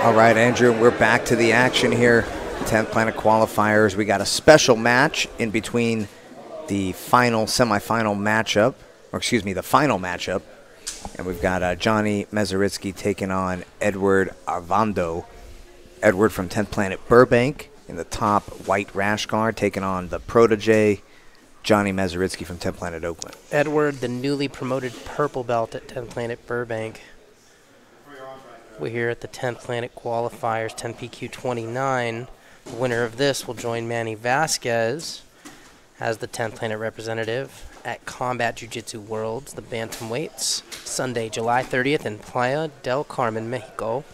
Speaker 2: All right, Andrew, we're back to the action here. 10th Planet Qualifiers. We got a special match in between the final semifinal matchup, or excuse me, the final matchup. And we've got Johnny Mezaritsky taking on Edward Arvando. Edward from 10th Planet Burbank in the top white rash guard, taking on the protege, Johnny Mezaritsky from 10th Planet Oakland.
Speaker 3: Edward, the newly promoted purple belt at 10th Planet Burbank. We're here at the 10th Planet Qualifiers, 10 PQ 29. The winner of this will join Manny Vazquez as the 10th Planet representative at Combat Jiu-Jitsu Worlds, the Bantamweights, Sunday, July 30th in Playa del Carmen, Mexico.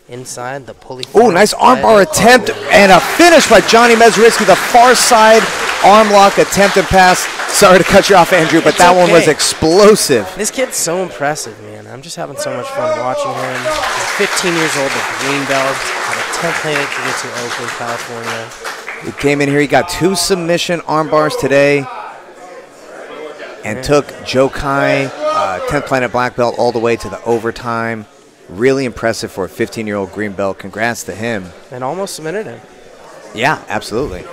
Speaker 3: Inside the Poliforum.
Speaker 2: Ooh, nice armbar attempt and a finish by Johnny Mezaritsky. The far side arm lock attempt and pass. Sorry to cut you off, Andrew, but that one was explosive.
Speaker 3: This kid's so impressive, man. I'm just having so much fun watching him. He's 15 years old, the green belt at the 10th Planet Jiu-Jitsu Oakland, California.
Speaker 2: He came in here, he got 2 submission arm bars today and took Joe Kai, 10th Planet black belt, all the way to the overtime. Really impressive for a 15-year-old green belt. Congrats to him.
Speaker 3: And almost submitted him.
Speaker 2: Yeah, absolutely.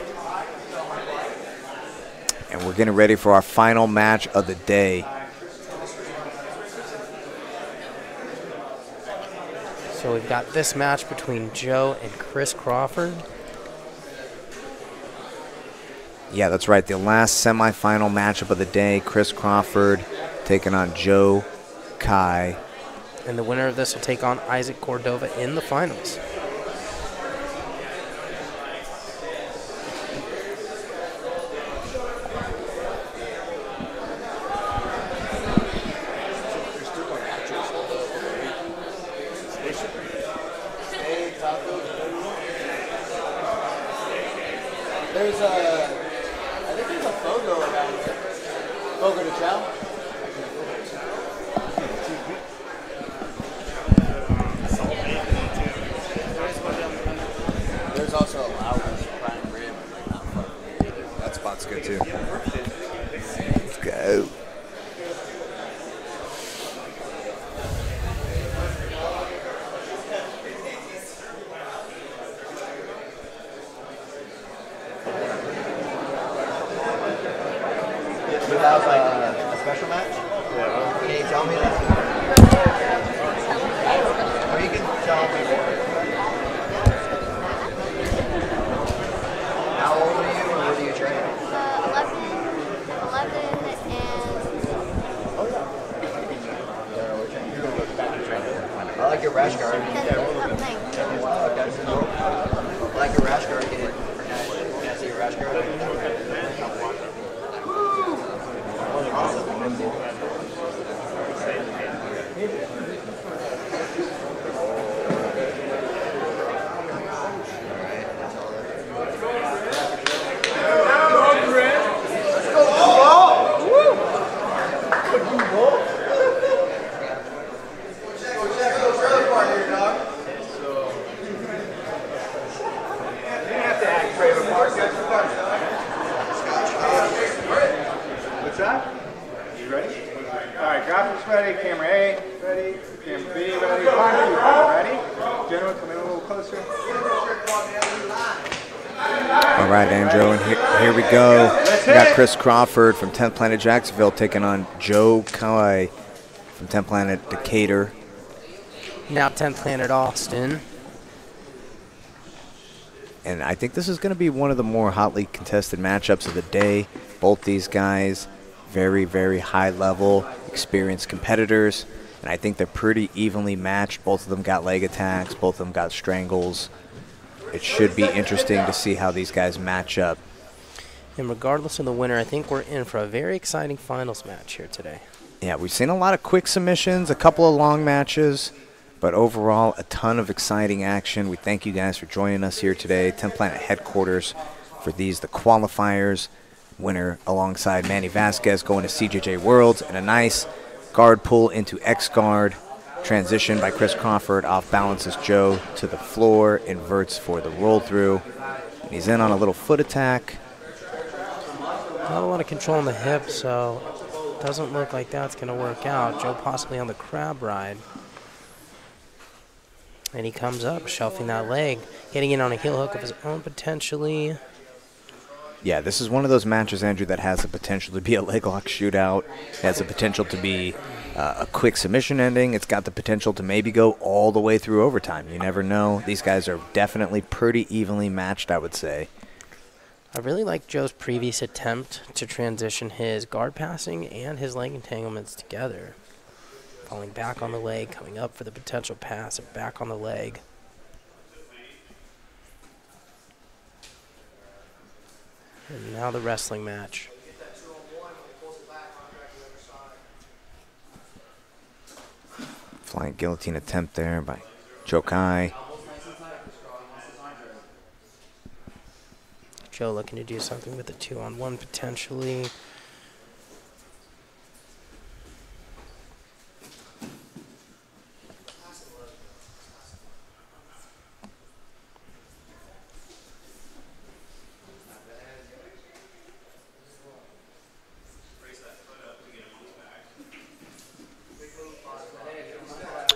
Speaker 2: And we're getting ready for our final match of the day.
Speaker 3: So we've got this match between Joe and Chris Crawford.
Speaker 2: Yeah, that's right. The last semifinal matchup of the day. Chris Crawford taking on Joe Kai.
Speaker 3: And the winner of this will take on Isaac Cordova in the finals.
Speaker 5: There's I think there's a photo around here. Fogo de Chao. There's also a Lauer's prime rib.
Speaker 2: That spot's good too. Let's go.
Speaker 6: You have a special match? Yeah. Can you tell me that? Or you can tell me more. How old are you and where do you train?
Speaker 9: 11 and...
Speaker 6: I like your rash guard.
Speaker 9: Thanks.
Speaker 6: I like your rash guard. Can I see your rash guard?
Speaker 1: What's that? You ready? All right, graphics ready, camera A ready, camera B ready, ready? Gentlemen, come in a little closer.
Speaker 2: All right, Andrew, and here we go. We got Chris Crawford from 10th Planet Jacksonville taking on Joe Kai from 10th Planet Decatur.
Speaker 3: Now 10th Planet Austin.
Speaker 2: And I think this is going to be one of the more hotly contested matchups of the day. Both these guys, very, very high level, experienced competitors. And I think they're pretty evenly matched. Both of them got leg attacks. Both of them got strangles. It should be interesting to see how these guys match up.
Speaker 3: And regardless of the winner, I think we're in for a very exciting finals match here today.
Speaker 2: Yeah, we've seen a lot of quick submissions, a couple of long matches, but overall a ton of exciting action. We thank you guys for joining us here today. 10th Planet headquarters for the qualifiers. Winner alongside Manny Vazquez going to CJJ Worlds, and a nice guard pull into X guard. Transition by Chris Crawford, off balances Joe to the floor, inverts for the roll through. And he's in on a little foot attack.
Speaker 3: Not a lot of control on the hip, so it doesn't look like that's going to work out. Joe possibly on the crab ride. And he comes up, shelving that leg, getting in on a heel hook of his own potentially.
Speaker 2: Yeah, this is one of those matches, Andrew, that has the potential to be a leg lock shootout. It has the potential to be a quick submission ending. It's got the potential to maybe go all the way through overtime. You never know. These guys are definitely pretty evenly matched, I would say.
Speaker 3: I really like Joe's previous attempt to transition his guard passing and his leg entanglements together. Falling back on the leg, coming up for the potential pass, and back on the leg. And now the wrestling match.
Speaker 2: Flying guillotine attempt there by Jokai.
Speaker 3: Joe looking to do something with the 2-on-1 potentially.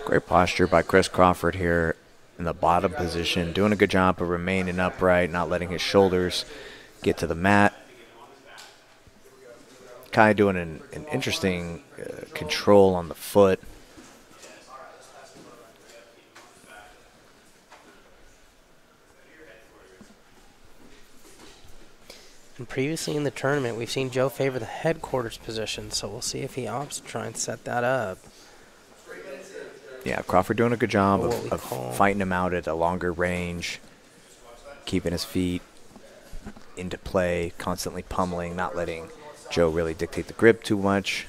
Speaker 2: Great posture by Chris Crawford here in the bottom position, doing a good job of remaining upright, not letting his shoulders get to the mat. Kai doing an interesting control on the foot.
Speaker 3: And previously in the tournament, we've seen Joe favor the headquarters position, so we'll see if he opts to try and set that up.
Speaker 2: Yeah, Crawford doing a good job of fighting him out at a longer range, keeping his feet into play, constantly pummeling, not letting Joe really dictate the grip too much.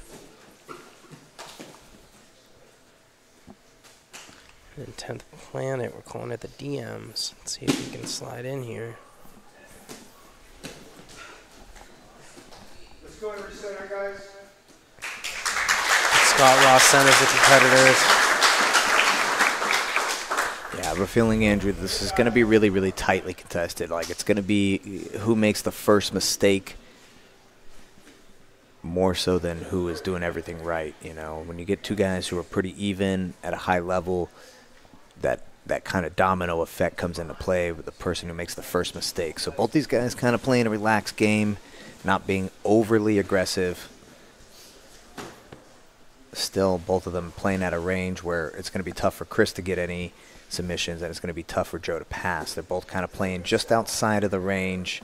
Speaker 3: And 10th Planet, we're calling it the DMs. Let's see if we can slide in here.
Speaker 1: Let's go and reset our guys.
Speaker 3: Scott Ross centers the competitors.
Speaker 2: Yeah, we're feeling, Andrew, this is going to be really, really tightly contested. Like, it's going to be who makes the first mistake more so than who is doing everything right, you know. When you get two guys who are pretty even at a high level, that kind of domino effect comes into play with the person who makes the first mistake. So both these guys kind of playing a relaxed game, not being overly aggressive. Still, both of them playing at a range where it's going to be tough for Chris to get any submissions, and it's going to be tough for Joe to pass. They're both kind of playing just outside of the range.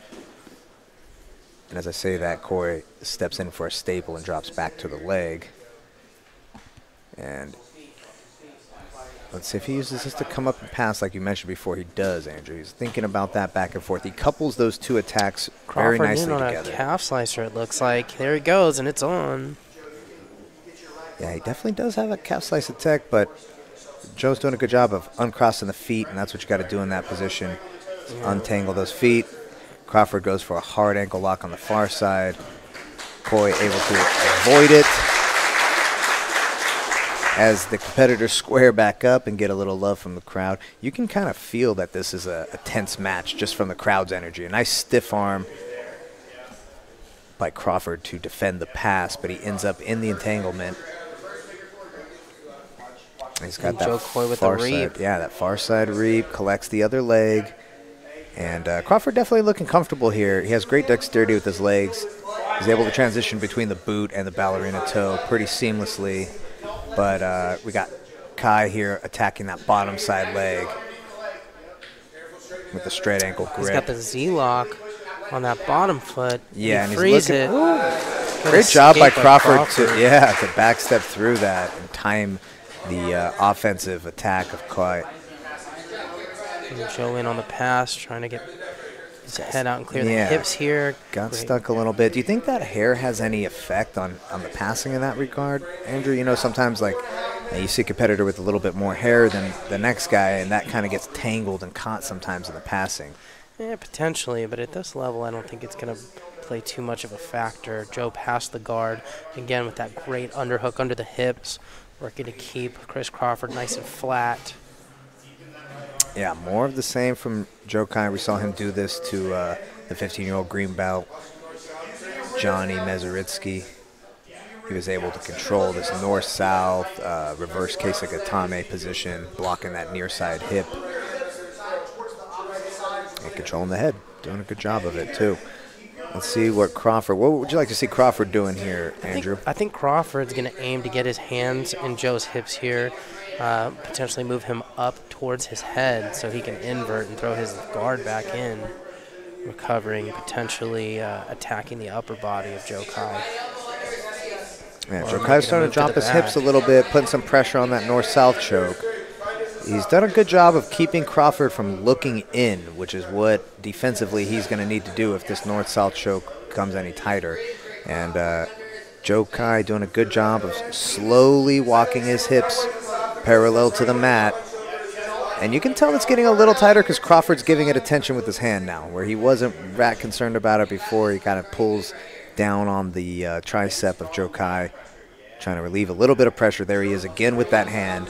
Speaker 2: And as I say that, Corey steps in for a staple and drops back to the leg. And let's see if he uses this to come up and pass like you mentioned before. He does, Andrew. He's thinking about that back and forth. He couples those two attacks very nicely together.
Speaker 3: Crawford in on a calf slicer, it looks like. There he goes, and it's on.
Speaker 2: Yeah, he definitely does have a calf slice attack, but Joe's doing a good job of uncrossing the feet, and that's what you got to do in that position. Untangle those feet. Crawford goes for a hard ankle lock on the far side. Coy able to avoid it as the competitors square back up and get a little love from the crowd. You can kind of feel that this is a tense match just from the crowd's energy. A nice stiff arm by Crawford to defend the pass, but he ends up in the entanglement. He's got that far side, yeah, that far side reap, collects the other leg. And Crawford definitely looking comfortable here. He has great dexterity with his legs. He's able to transition between the boot and the ballerina toe pretty seamlessly. But we got Kai here attacking that bottom side leg with the straight ankle grip.
Speaker 3: He's got the Z-lock on that bottom foot.
Speaker 2: Yeah,
Speaker 3: and
Speaker 2: he's looking. Great job by Crawford to backstep through that and time the offensive attack of Kai.
Speaker 3: Joe in on the pass, trying to get his head out and clear the hips here.
Speaker 2: Got stuck a little bit. Do you think that hair has any effect on the passing in that regard, Andrew? You know, sometimes like you see a competitor with a little bit more hair than the next guy, and that kind of gets tangled and caught sometimes in the passing.
Speaker 3: Yeah, potentially, but at this level, I don't think it's going to play too much of a factor. Joe passed the guard, again with that great underhook under the hips, working to keep Chris Crawford nice and flat.
Speaker 2: Yeah, more of the same from Joe Kai. We saw him do this to the 15-year-old green belt, Johnny Mezaritsky. He was able to control this north-south reverse Keisugatame position, blocking that near side hip. And controlling the head, doing a good job of it too. Let's see what would you like to see Crawford doing here, Andrew?
Speaker 3: I think Crawford's going to aim to get his hands in Joe's hips here, potentially move him up towards his head so he can invert and throw his guard back in, recovering, potentially attacking the upper body of Joe Kai.
Speaker 2: Yeah, Joe Kai's starting to drop his hips a little bit, putting some pressure on that north-south choke. He's done a good job of keeping Crawford from looking in, which is what defensively he's going to need to do if this north-south choke comes any tighter. And Joe Kai doing a good job of slowly walking his hips parallel to the mat. And you can tell it's getting a little tighter because Crawford's giving it attention with his hand now, where he wasn't that concerned about it before. He kind of pulls down on the tricep of Joe Kai, trying to relieve a little bit of pressure. There he is again with that hand,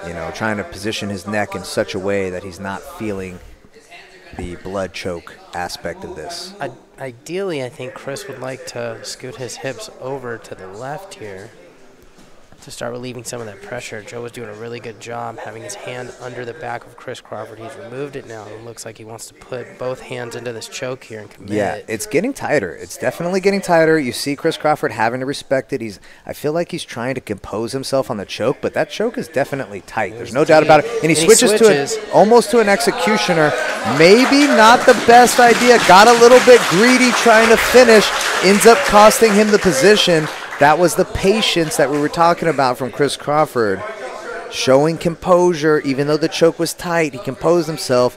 Speaker 2: you know, trying to position his neck in such a way that he's not feeling the blood choke aspect of this.
Speaker 3: Ideally, I think Chris would like to scoot his hips over to the left here to start relieving some of that pressure. Joe was doing a really good job having his hand under the back of Chris Crawford. He's removed it now. It looks like he wants to put both hands into this choke here and commit.
Speaker 2: Yeah, it's getting tighter. It's definitely getting tighter. You see Chris Crawford having to respect it. I feel like he's trying to compose himself on the choke, but that choke is definitely tight. There's no doubt about it. And he switches to almost to an executioner. Maybe not the best idea. Got a little bit greedy trying to finish. Ends up costing him the position. That was the patience that we were talking about from Chris Crawford. Showing composure, even though the choke was tight, he composed himself.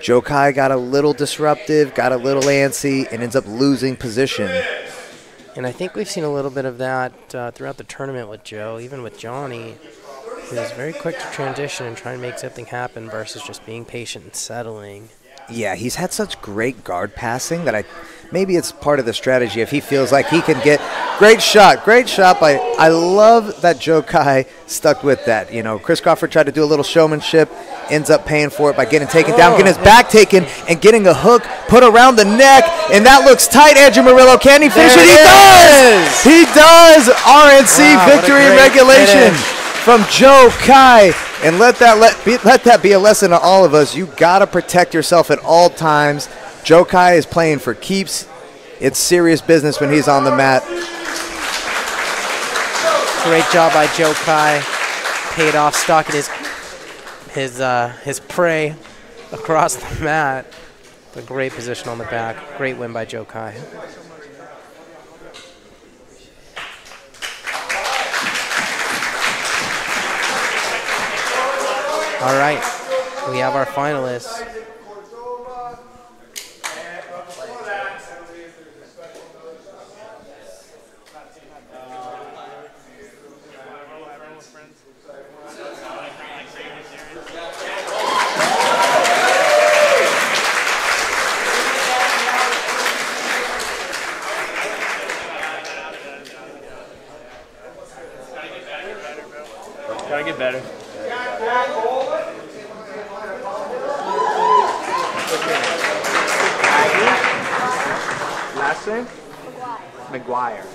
Speaker 2: Joe Kai got a little disruptive, got a little antsy, and ends up losing position.
Speaker 3: And I think we've seen a little bit of that throughout the tournament with Joe, even with Johnny. He was very quick to transition and try and make something happen versus just being patient and settling.
Speaker 2: Yeah, he's had such great guard passing that maybe it's part of the strategy if he feels like he can get great shot. I love that Joe Kai stuck with that. You know, Chris Crawford tried to do a little showmanship, ends up paying for it by getting taken down, getting his back taken, and getting a hook put around the neck, and that looks tight. Andrew Murillo, can he finish it? He does! He does! RNC victory in regulation from Joe Kai. And let that be a lesson to all of us. You got to protect yourself at all times. Joe Kai is playing for keeps. It's serious business when he's on the mat.
Speaker 3: Great job by Joe Kai. Paid off, stalking his prey across the mat. A great position on the back. Great win by Joe Kai. All right, we have our finalists.
Speaker 4: Gotta get better.
Speaker 6: Last name? McGuire.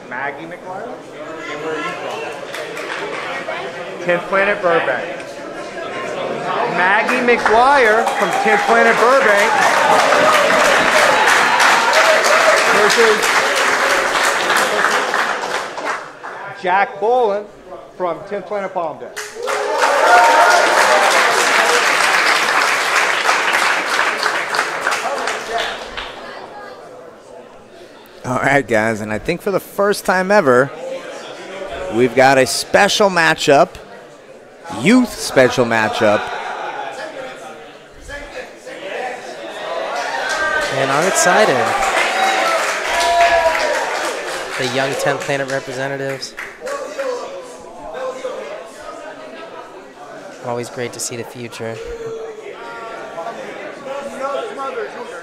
Speaker 6: Maggie McGuire? And where are you from? 10th Planet Burbank. Maggie McGuire from 10th Planet Burbank versus Jack Boland from 10th Planet Palmdale.
Speaker 2: All right, guys, and I think for the first time ever, we've got a special matchup, youth special matchup.
Speaker 3: And I'm excited. The young 10th Planet representatives. Always great to see the future.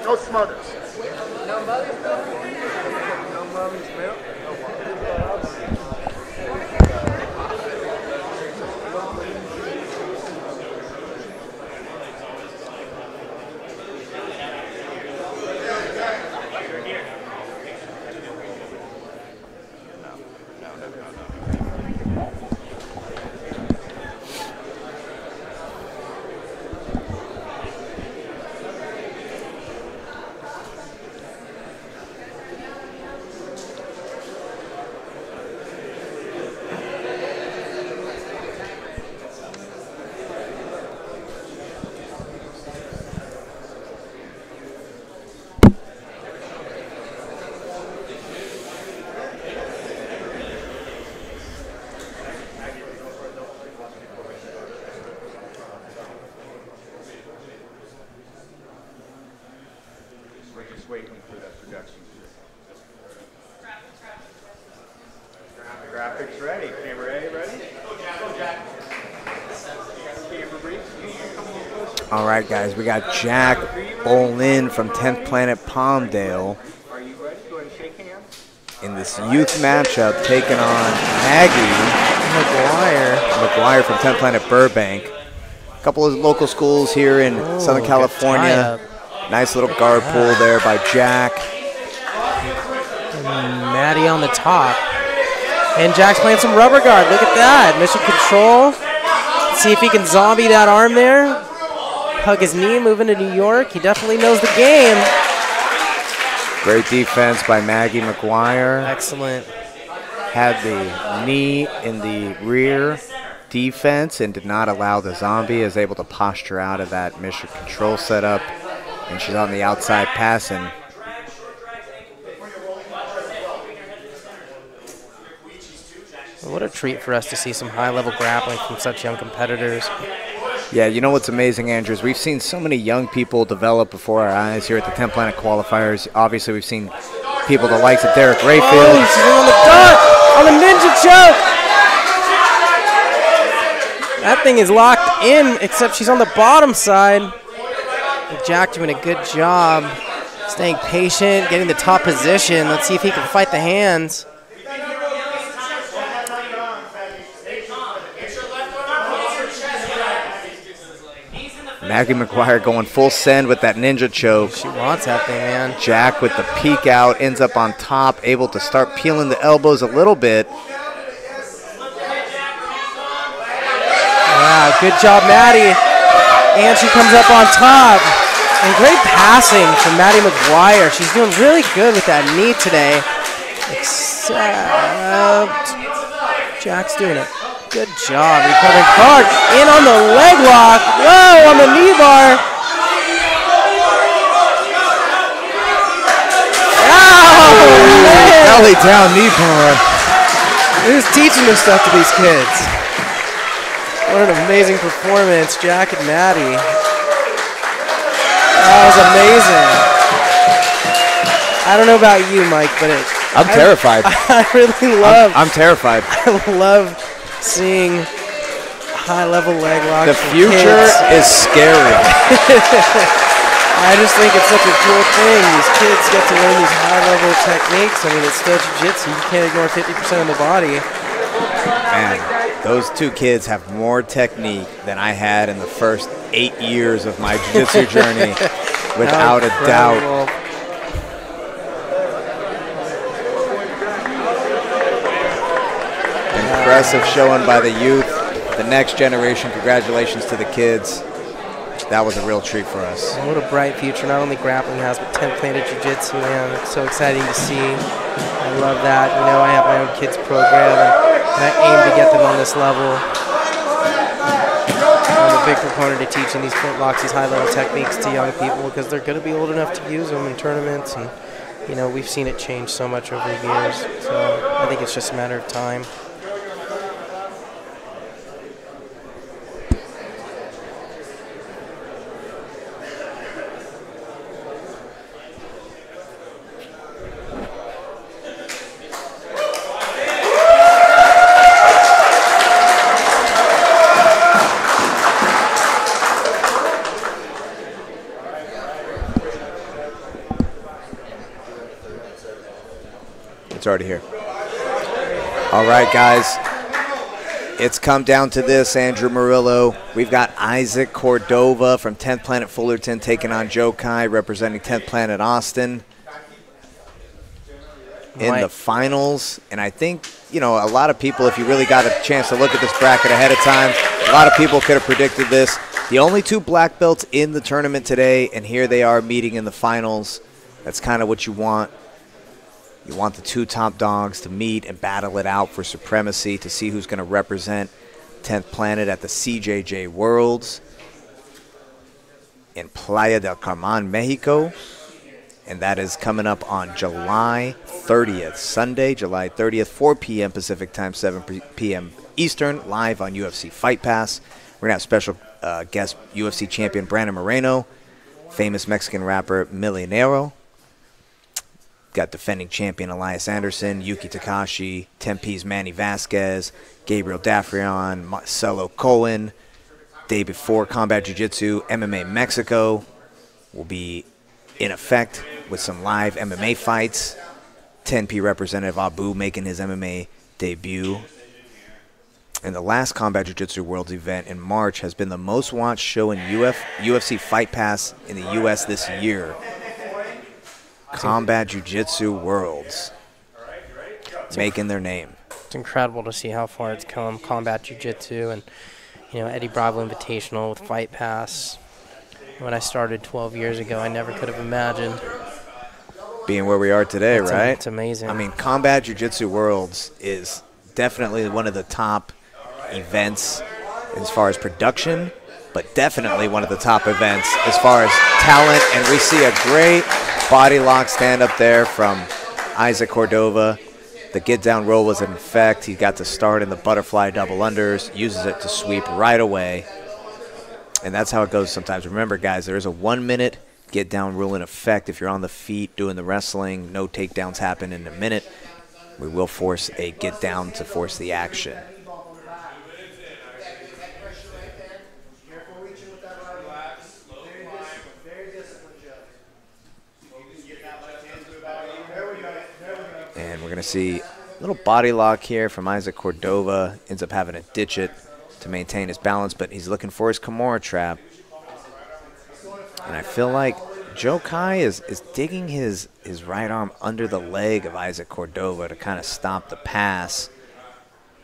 Speaker 8: No smothers.
Speaker 6: No mother's milk? No mommy's milk?
Speaker 1: just waiting for that production. Graphics ready. Camera A ready? Camera brief.
Speaker 2: All right, guys, we got Jack Bolin from 10th Planet Palmdale
Speaker 1: Are you ready? Go ahead and shake hands.
Speaker 2: in this youth matchup taking on Maggie McGuire from 10th Planet Burbank. A couple of local schools here in Southern California. Nice little guard pull there by Jack.
Speaker 3: And Maddie on the top. And Jack's playing some rubber guard. Look at that. Mission control. See if he can zombie that arm there. Hug his knee, moving to New York. He definitely knows the game.
Speaker 2: Great defense by Maggie McGuire.
Speaker 3: Excellent.
Speaker 2: Had the knee in the rear defense and did not allow the zombie. Is able to posture out of that mission control setup. And she's on the outside passing.
Speaker 3: What a treat for us to see some high-level grappling from such young competitors.
Speaker 2: Yeah, you know what's amazing, Andrew, is we've seen so many young people develop before our eyes here at the 10 Planet Qualifiers. Obviously, we've seen people the likes of Derek Rayfield.
Speaker 3: Oh, she's on the dart, on the ninja choke. That thing is locked in, except she's on the bottom side. Jack doing a good job staying patient, getting the top position. Let's see if he can fight the hands.
Speaker 2: Maggie McGuire going full send with that ninja choke.
Speaker 3: She wants that thing, man.
Speaker 2: Jack with the peek out, ends up on top, able to start peeling the elbows a little bit.
Speaker 3: Wow, good job, Maddie. And she comes up on top. And great passing from Maddie McGuire. She's doing really good with that knee today. Except Jack's doing a good job recovering hard. In on the leg lock. Whoa, on the knee bar. Oh, man.
Speaker 2: Belly down knee bar.
Speaker 3: Who's teaching this stuff to these kids? What an amazing performance, Jack and Maddie. That was amazing. I don't know about you, Mike, but
Speaker 2: I'm terrified.
Speaker 3: I really love.
Speaker 2: I'm terrified.
Speaker 3: I love seeing high-level leg locks.
Speaker 2: The future is scary.
Speaker 3: I just think it's such a cool thing. These kids get to learn these high-level techniques. I mean, it's still jiu-jitsu. You can't ignore 50% of the body.
Speaker 2: Man, those two kids have more technique than I had in the first 8 years of my jiu-jitsu journey, without a doubt. Impressive showing by the youth, the next generation. Congratulations to the kids. That was a real treat for us.
Speaker 3: What a bright future, not only grappling has, but 10th Planet Jiu-Jitsu, man. It's so exciting to see. I love that. You know, I have my own kids program, and I aim to get them on this level. I'm a big proponent of teaching these flintlocks, these high-level techniques to young people, because they're going to be old enough to use them in tournaments, and, you know, we've seen it change so much over the years. So I think it's just a matter of time.
Speaker 2: It's already here. All right, guys. It's come down to this, Andrew Murillo. We've got Isaac Cordova from 10th Planet Fullerton taking on Joe Kai, representing 10th Planet Austin in the finals. And I think, you know, a lot of people, if you really got a chance to look at this bracket ahead of time, a lot of people could have predicted this. The only two black belts in the tournament today, and here they are meeting in the finals. That's kind of what you want. You want the two top dogs to meet and battle it out for supremacy to see who's going to represent 10th Planet at the CJJ Worlds in Playa del Carmen, Mexico. And that is coming up on July 30th, Sunday, July 30th, 4 p.m. Pacific time, 7 p.m. Eastern, live on UFC Fight Pass. We're going to have special guest UFC champion Brandon Moreno, famous Mexican rapper Millonario, got defending champion Elias Anderson, Yuki Takahashi, Tempe's Manny Vazquez, Gabriel Daffron, Marcelo Cohen. Day before, Combat Jiu-Jitsu MMA Mexico will be in effect with some live MMA fights. 10P representative Abu making his MMA debut. And the last Combat Jiu-Jitsu Worlds event in March has been the most watched show in UFC Fight Pass in the U.S. this year. Combat Jiu-Jitsu Worlds, making their name.
Speaker 3: It's incredible to see how far it's come. Combat Jiu-Jitsu and, you know, Eddie Bravo Invitational with Fight Pass. When I started 12 years ago, I never could have imagined
Speaker 2: being where we are today, right?
Speaker 3: It's amazing.
Speaker 2: I mean, Combat Jiu-Jitsu Worlds is definitely one of the top events as far as production, but definitely one of the top events as far as talent. And we see a great body lock stand up there from Isaac Cordova. The get down roll was in effect. He got to start in the butterfly double unders, uses it to sweep right away. And that's how it goes sometimes. Remember, guys, there is a 1 minute get down rule in effect. If you're on the feet doing the wrestling, no takedowns happen in a minute. We will force a get down to force the action. And we're going to see a little body lock here from Isaac Cordova. Ends up having to ditch it to maintain his balance, but he's looking for his Kimura trap. And I feel like Joe Kai is digging his right arm under the leg of Isaac Cordova to kind of stop the pass.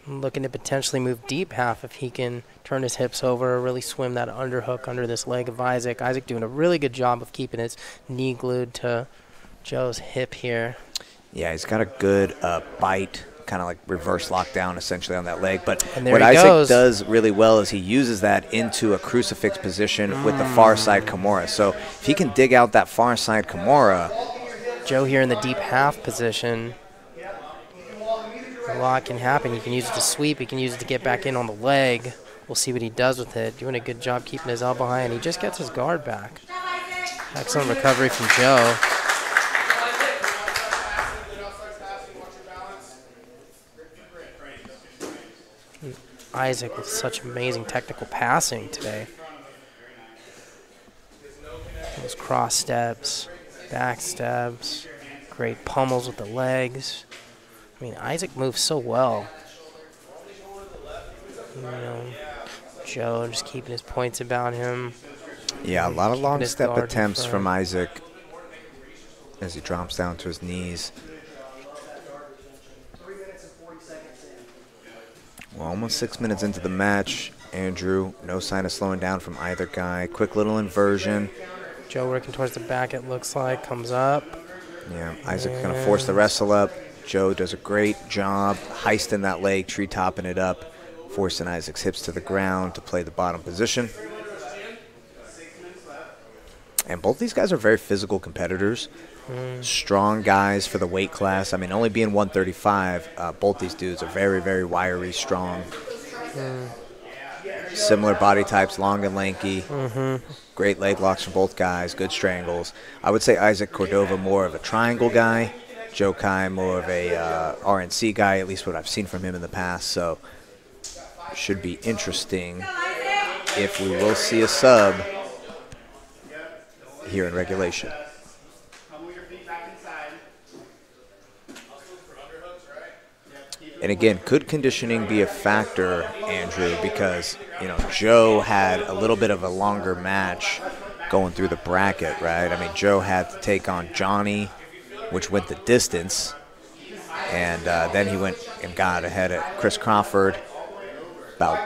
Speaker 3: Looking to potentially move deep half if he can turn his hips over, really swim that underhook under this leg of Isaac. Isaac doing a really good job of keeping his knee glued to Joe's hip here.
Speaker 2: Yeah, he's got a good bite, kind of like reverse lockdown essentially on that leg. But
Speaker 3: what
Speaker 2: Isaac does really well is he uses that into a crucifix position with the far side Kimura. So if he can dig out that far side Kimura.
Speaker 3: Joe here in the deep half position. A lot can happen. He can use it to sweep. He can use it to get back in on the leg. We'll see what he does with it. Doing a good job keeping his elbow high, and he just gets his guard back. Excellent recovery from Joe. Isaac with such amazing technical passing today. Those cross steps, back steps, great pummels with the legs. I mean, Isaac moves so well. You know, Joe just keeping his points about him.
Speaker 2: Yeah, a lot of long step attempts from Isaac as he drops down to his knees. Well, almost 6 minutes into the match, Andrew. No sign of slowing down from either guy. Quick little inversion.
Speaker 3: Joe working towards the back, it looks like. Comes up.
Speaker 2: Yeah, Isaac's going to force the wrestle up. Joe does a great job heisting that leg, tree-topping it up, forcing Isaac's hips to the ground to play the bottom position. And both these guys are very physical competitors. Strong guys for the weight class. I mean, only being 135, both these dudes are very, very wiry, strong. Similar body types, long and lanky. Great leg locks from both guys, good strangles. I would say Isaac Cordova more of a triangle guy. Joe Kai more of a RNC guy, at least what I've seen from him in the past. So should be interesting if we will see a sub here in regulation. And again, could conditioning be a factor, Andrew? Because, you know, Joe had a little bit of a longer match going through the bracket, right? I mean, Joe had to take on Johnny, which went the distance. And then he went and got ahead at Chris Crawford about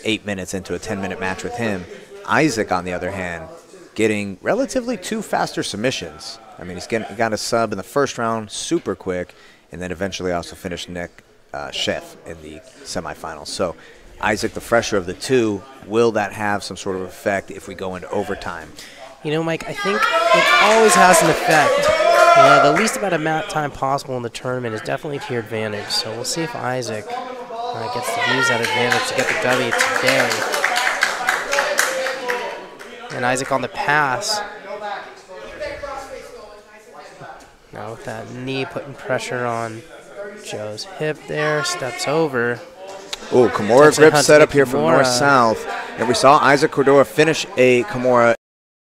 Speaker 2: 8 minutes into a 10-minute match with him. Isaac, on the other hand, getting relatively 2 faster submissions. I mean, he got a sub in the first round super quick, and then eventually also finished Nick Chef in the semifinals. So Isaac, the fresher of the two, will that have some sort of effect if we go into overtime?
Speaker 3: You know, Mike, I think it always has an effect. You know, the least amount of mat time possible in the tournament is definitely to your advantage. So we'll see if Isaac gets to use that advantage to get the W today. And Isaac on the pass. Now with that knee putting pressure on Joe's hip there, steps over.
Speaker 2: Oh, Kimura grip set up here from north-south. And we saw Isaac Cordova finish a Kimura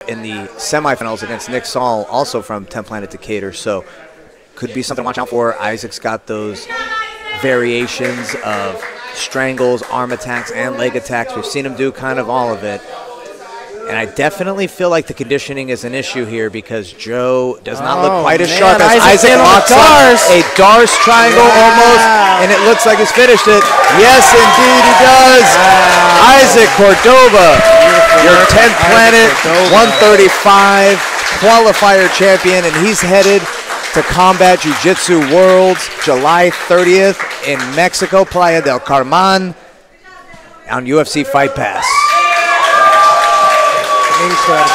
Speaker 2: in the semifinals against Nick Saul, also from 10 Planet Decatur. So could be something to watch out for. Isaac's got those variations of strangles, arm attacks, and leg attacks. We've seen him do kind of all of it. And I definitely feel like the conditioning is an issue here because Joe does not look quite as sharp as Isaac locks up a Dars triangle almost, and it looks like he's finished it. Yes, indeed, he does. Isaac Cordova, your 10th Planet 135 qualifier champion, and he's headed to Combat Jiu-Jitsu Worlds July 30th in Mexico, Playa del Carmen, on UFC Fight Pass.
Speaker 3: Incredible.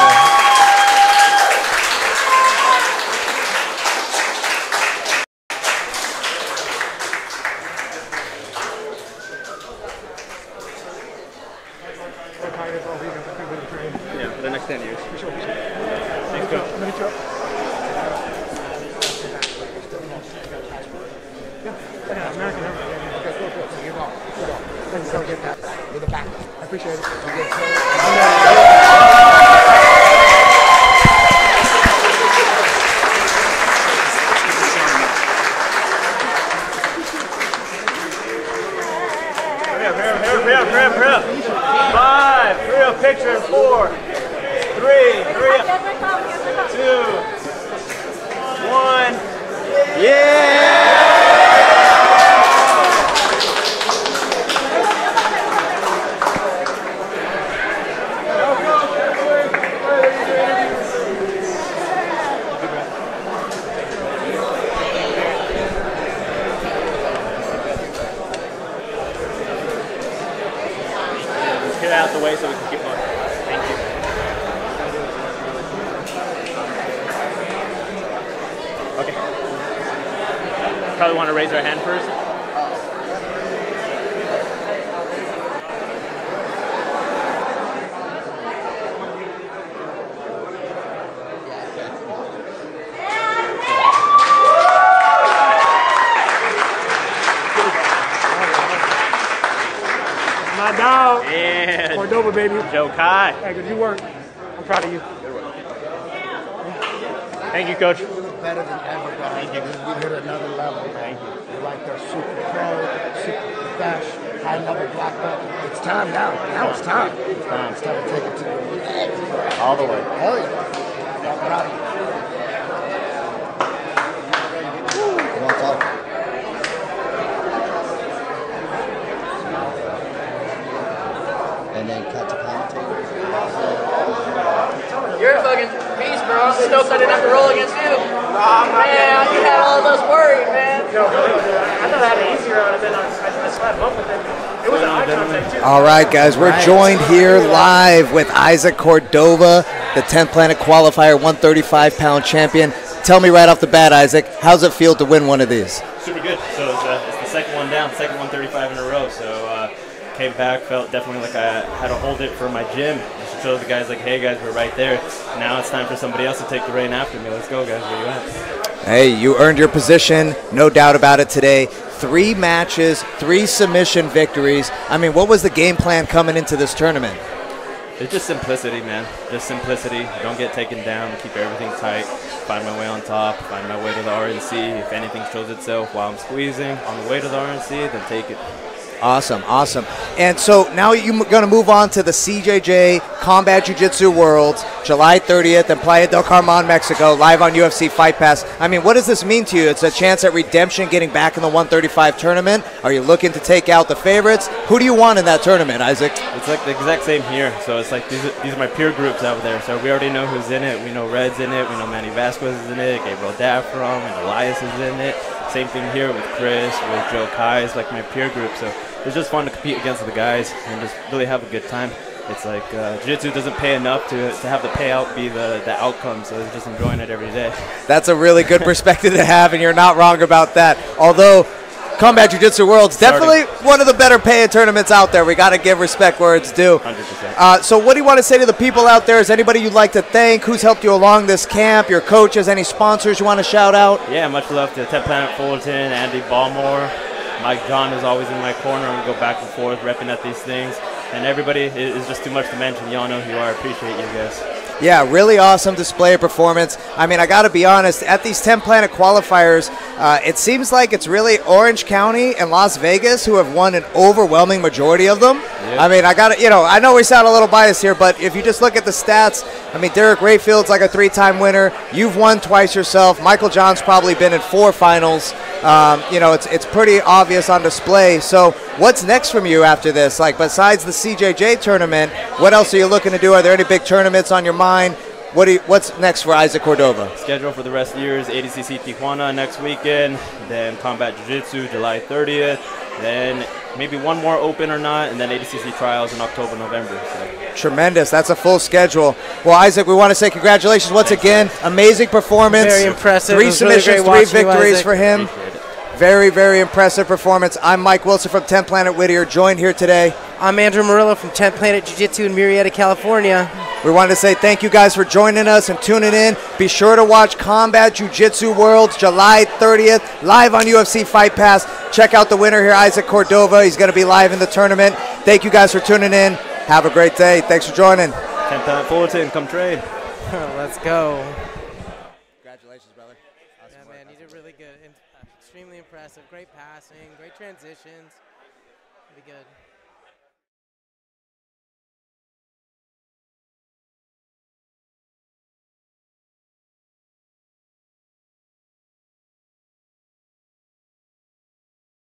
Speaker 4: Yeah, for the next 10 years. Thanks, Coach.
Speaker 8: With the back. I appreciate it.
Speaker 4: Hurry up. 5, hurry up, picture, 4, 3, hurry up, 2, 1, yeah! Out the way so we can keep going. Thank you. Okay. Probably want to raise our hand first.
Speaker 10: My dog.
Speaker 4: Yeah.
Speaker 10: Cordova, baby.
Speaker 4: Joe Kai.
Speaker 10: Hey, good work. I'm proud of you.
Speaker 4: Good work. Thank you, Coach.
Speaker 8: You look better than ever, bro.
Speaker 4: Thank you.
Speaker 8: You hit another level, man.
Speaker 4: Thank you.
Speaker 8: You're like the super pro, super fresh, high another black belt. It's time now. Now it's time. It's time to take it to the next.
Speaker 4: All the way.
Speaker 8: Hell yeah. I'm proud of you. You want to talk? And then cut to commentary.
Speaker 5: You're a fucking beast, bro. I'm stoked I didn't have to roll against you. Oh, man, you had all of us worried, man.
Speaker 10: No, I thought I had an easier on it, then I slapped up with it. It was an eye contact, too.
Speaker 2: All right, guys, we're joined here live with Isaac Cordova, the 10th Planet Qualifier 135-pound champion. Tell me right off the bat, Isaac, how's it feel to win one of these?
Speaker 4: Super good. So it's the second one down, second 135 in a row. So came back, felt definitely like I had to hold it for my gym. Just to show the guys like, hey guys, we're right there. Now it's time for somebody else to take the reign after me. Let's go, guys. Where you at?
Speaker 2: Hey, you earned your position, no doubt about it today. 3 matches, 3 submission victories. I mean, what was the game plan coming into this tournament?
Speaker 4: It's just simplicity, man. Just simplicity. Don't get taken down. Keep everything tight. Find my way on top. Find my way to the RNC. If anything shows itself while I'm squeezing on the way to the RNC, then take it.
Speaker 2: Awesome, awesome. And so now you're going to move on to the CJJ Combat Jiu-Jitsu Worlds, July 30th in Playa del Carmen, Mexico, live on UFC Fight Pass. I mean, what does this mean to you? It's a chance at redemption, getting back in the 135 tournament. Are you looking to take out the favorites? Who do you want in that tournament, Isaac?
Speaker 4: It's like the exact same here. So it's like these are my peer groups out there. So we already know who's in it. We know Red's in it. We know Manny Vazquez is in it. Gabriel Daffron and Elias is in it. Same thing here with Chris, with Joe Kai. It's like my peer group. So it's just fun to compete against the guys and just really have a good time. It's like Jiu-Jitsu doesn't pay enough to have the payout be the outcome, so it's just enjoying it every day.
Speaker 2: That's a really good perspective to have, and you're not wrong about that. Although
Speaker 11: Combat Jiu-Jitsu Worlds. Definitely one of the better paying tournaments out there. We got to give respect where it's due.
Speaker 4: 100%.
Speaker 11: So what do you want to say to the people out there? Is anybody you'd like to thank? Who's helped you along this camp? Your coaches? Any sponsors you want to shout out?
Speaker 4: Yeah, much love to 10 Planet Fullerton, Andy Ballmore. Mike John is always in my corner. We go back and forth repping at these things. And everybody is just too much to mention. Y'all know who you are. I appreciate you guys.
Speaker 11: Yeah, really awesome display of performance. I mean, I got to be honest, at these 10 Planet Qualifiers, it seems like it's really Orange County and Las Vegas who have won an overwhelming majority of them. Yep. I mean, I know we sound a little biased here, but if you just look at the stats, I mean, Derek Rayfield's like a 3-time winner. You've won twice yourself. Michael John's probably been in 4 finals. It's pretty obvious on display. So what's next from you after this? Like, besides the CJJ tournament, what else are you looking to do? Are there any big tournaments on your mind? What's next for Isaac Cordova?
Speaker 4: Schedule for the rest of the year is ADCC Tijuana next weekend, then Combat Jiu-Jitsu July 30th, then maybe one more open or not, and then ADCC trials in October, November. So.
Speaker 11: Tremendous. That's a full schedule. Well, Isaac, we want to say congratulations once again. Amazing performance.
Speaker 3: Very impressive.
Speaker 11: 3 submissions,
Speaker 3: really
Speaker 11: 3 victories
Speaker 3: you,
Speaker 11: for him. Very, very impressive performance. I'm Mike Wilson from 10 Planet Whittier, joined here today.
Speaker 3: I'm Andrew Murillo from 10 Planet Jiu-Jitsu in Murrieta, California.
Speaker 11: We wanted to say thank you guys for joining us and tuning in. Be sure to watch Combat Jiu-Jitsu Worlds July 30th, live on UFC Fight Pass. Check out the winner here, Isaac Cordova. He's going to be live in the tournament. Thank you guys for tuning in. Have a great day. Thanks for joining.
Speaker 4: 10 Planet Fullerton, come trade.
Speaker 3: Let's go.
Speaker 11: Congratulations, brother.
Speaker 3: Awesome man, you did really good. Extremely impressive. Great passing, great transitions. Pretty good.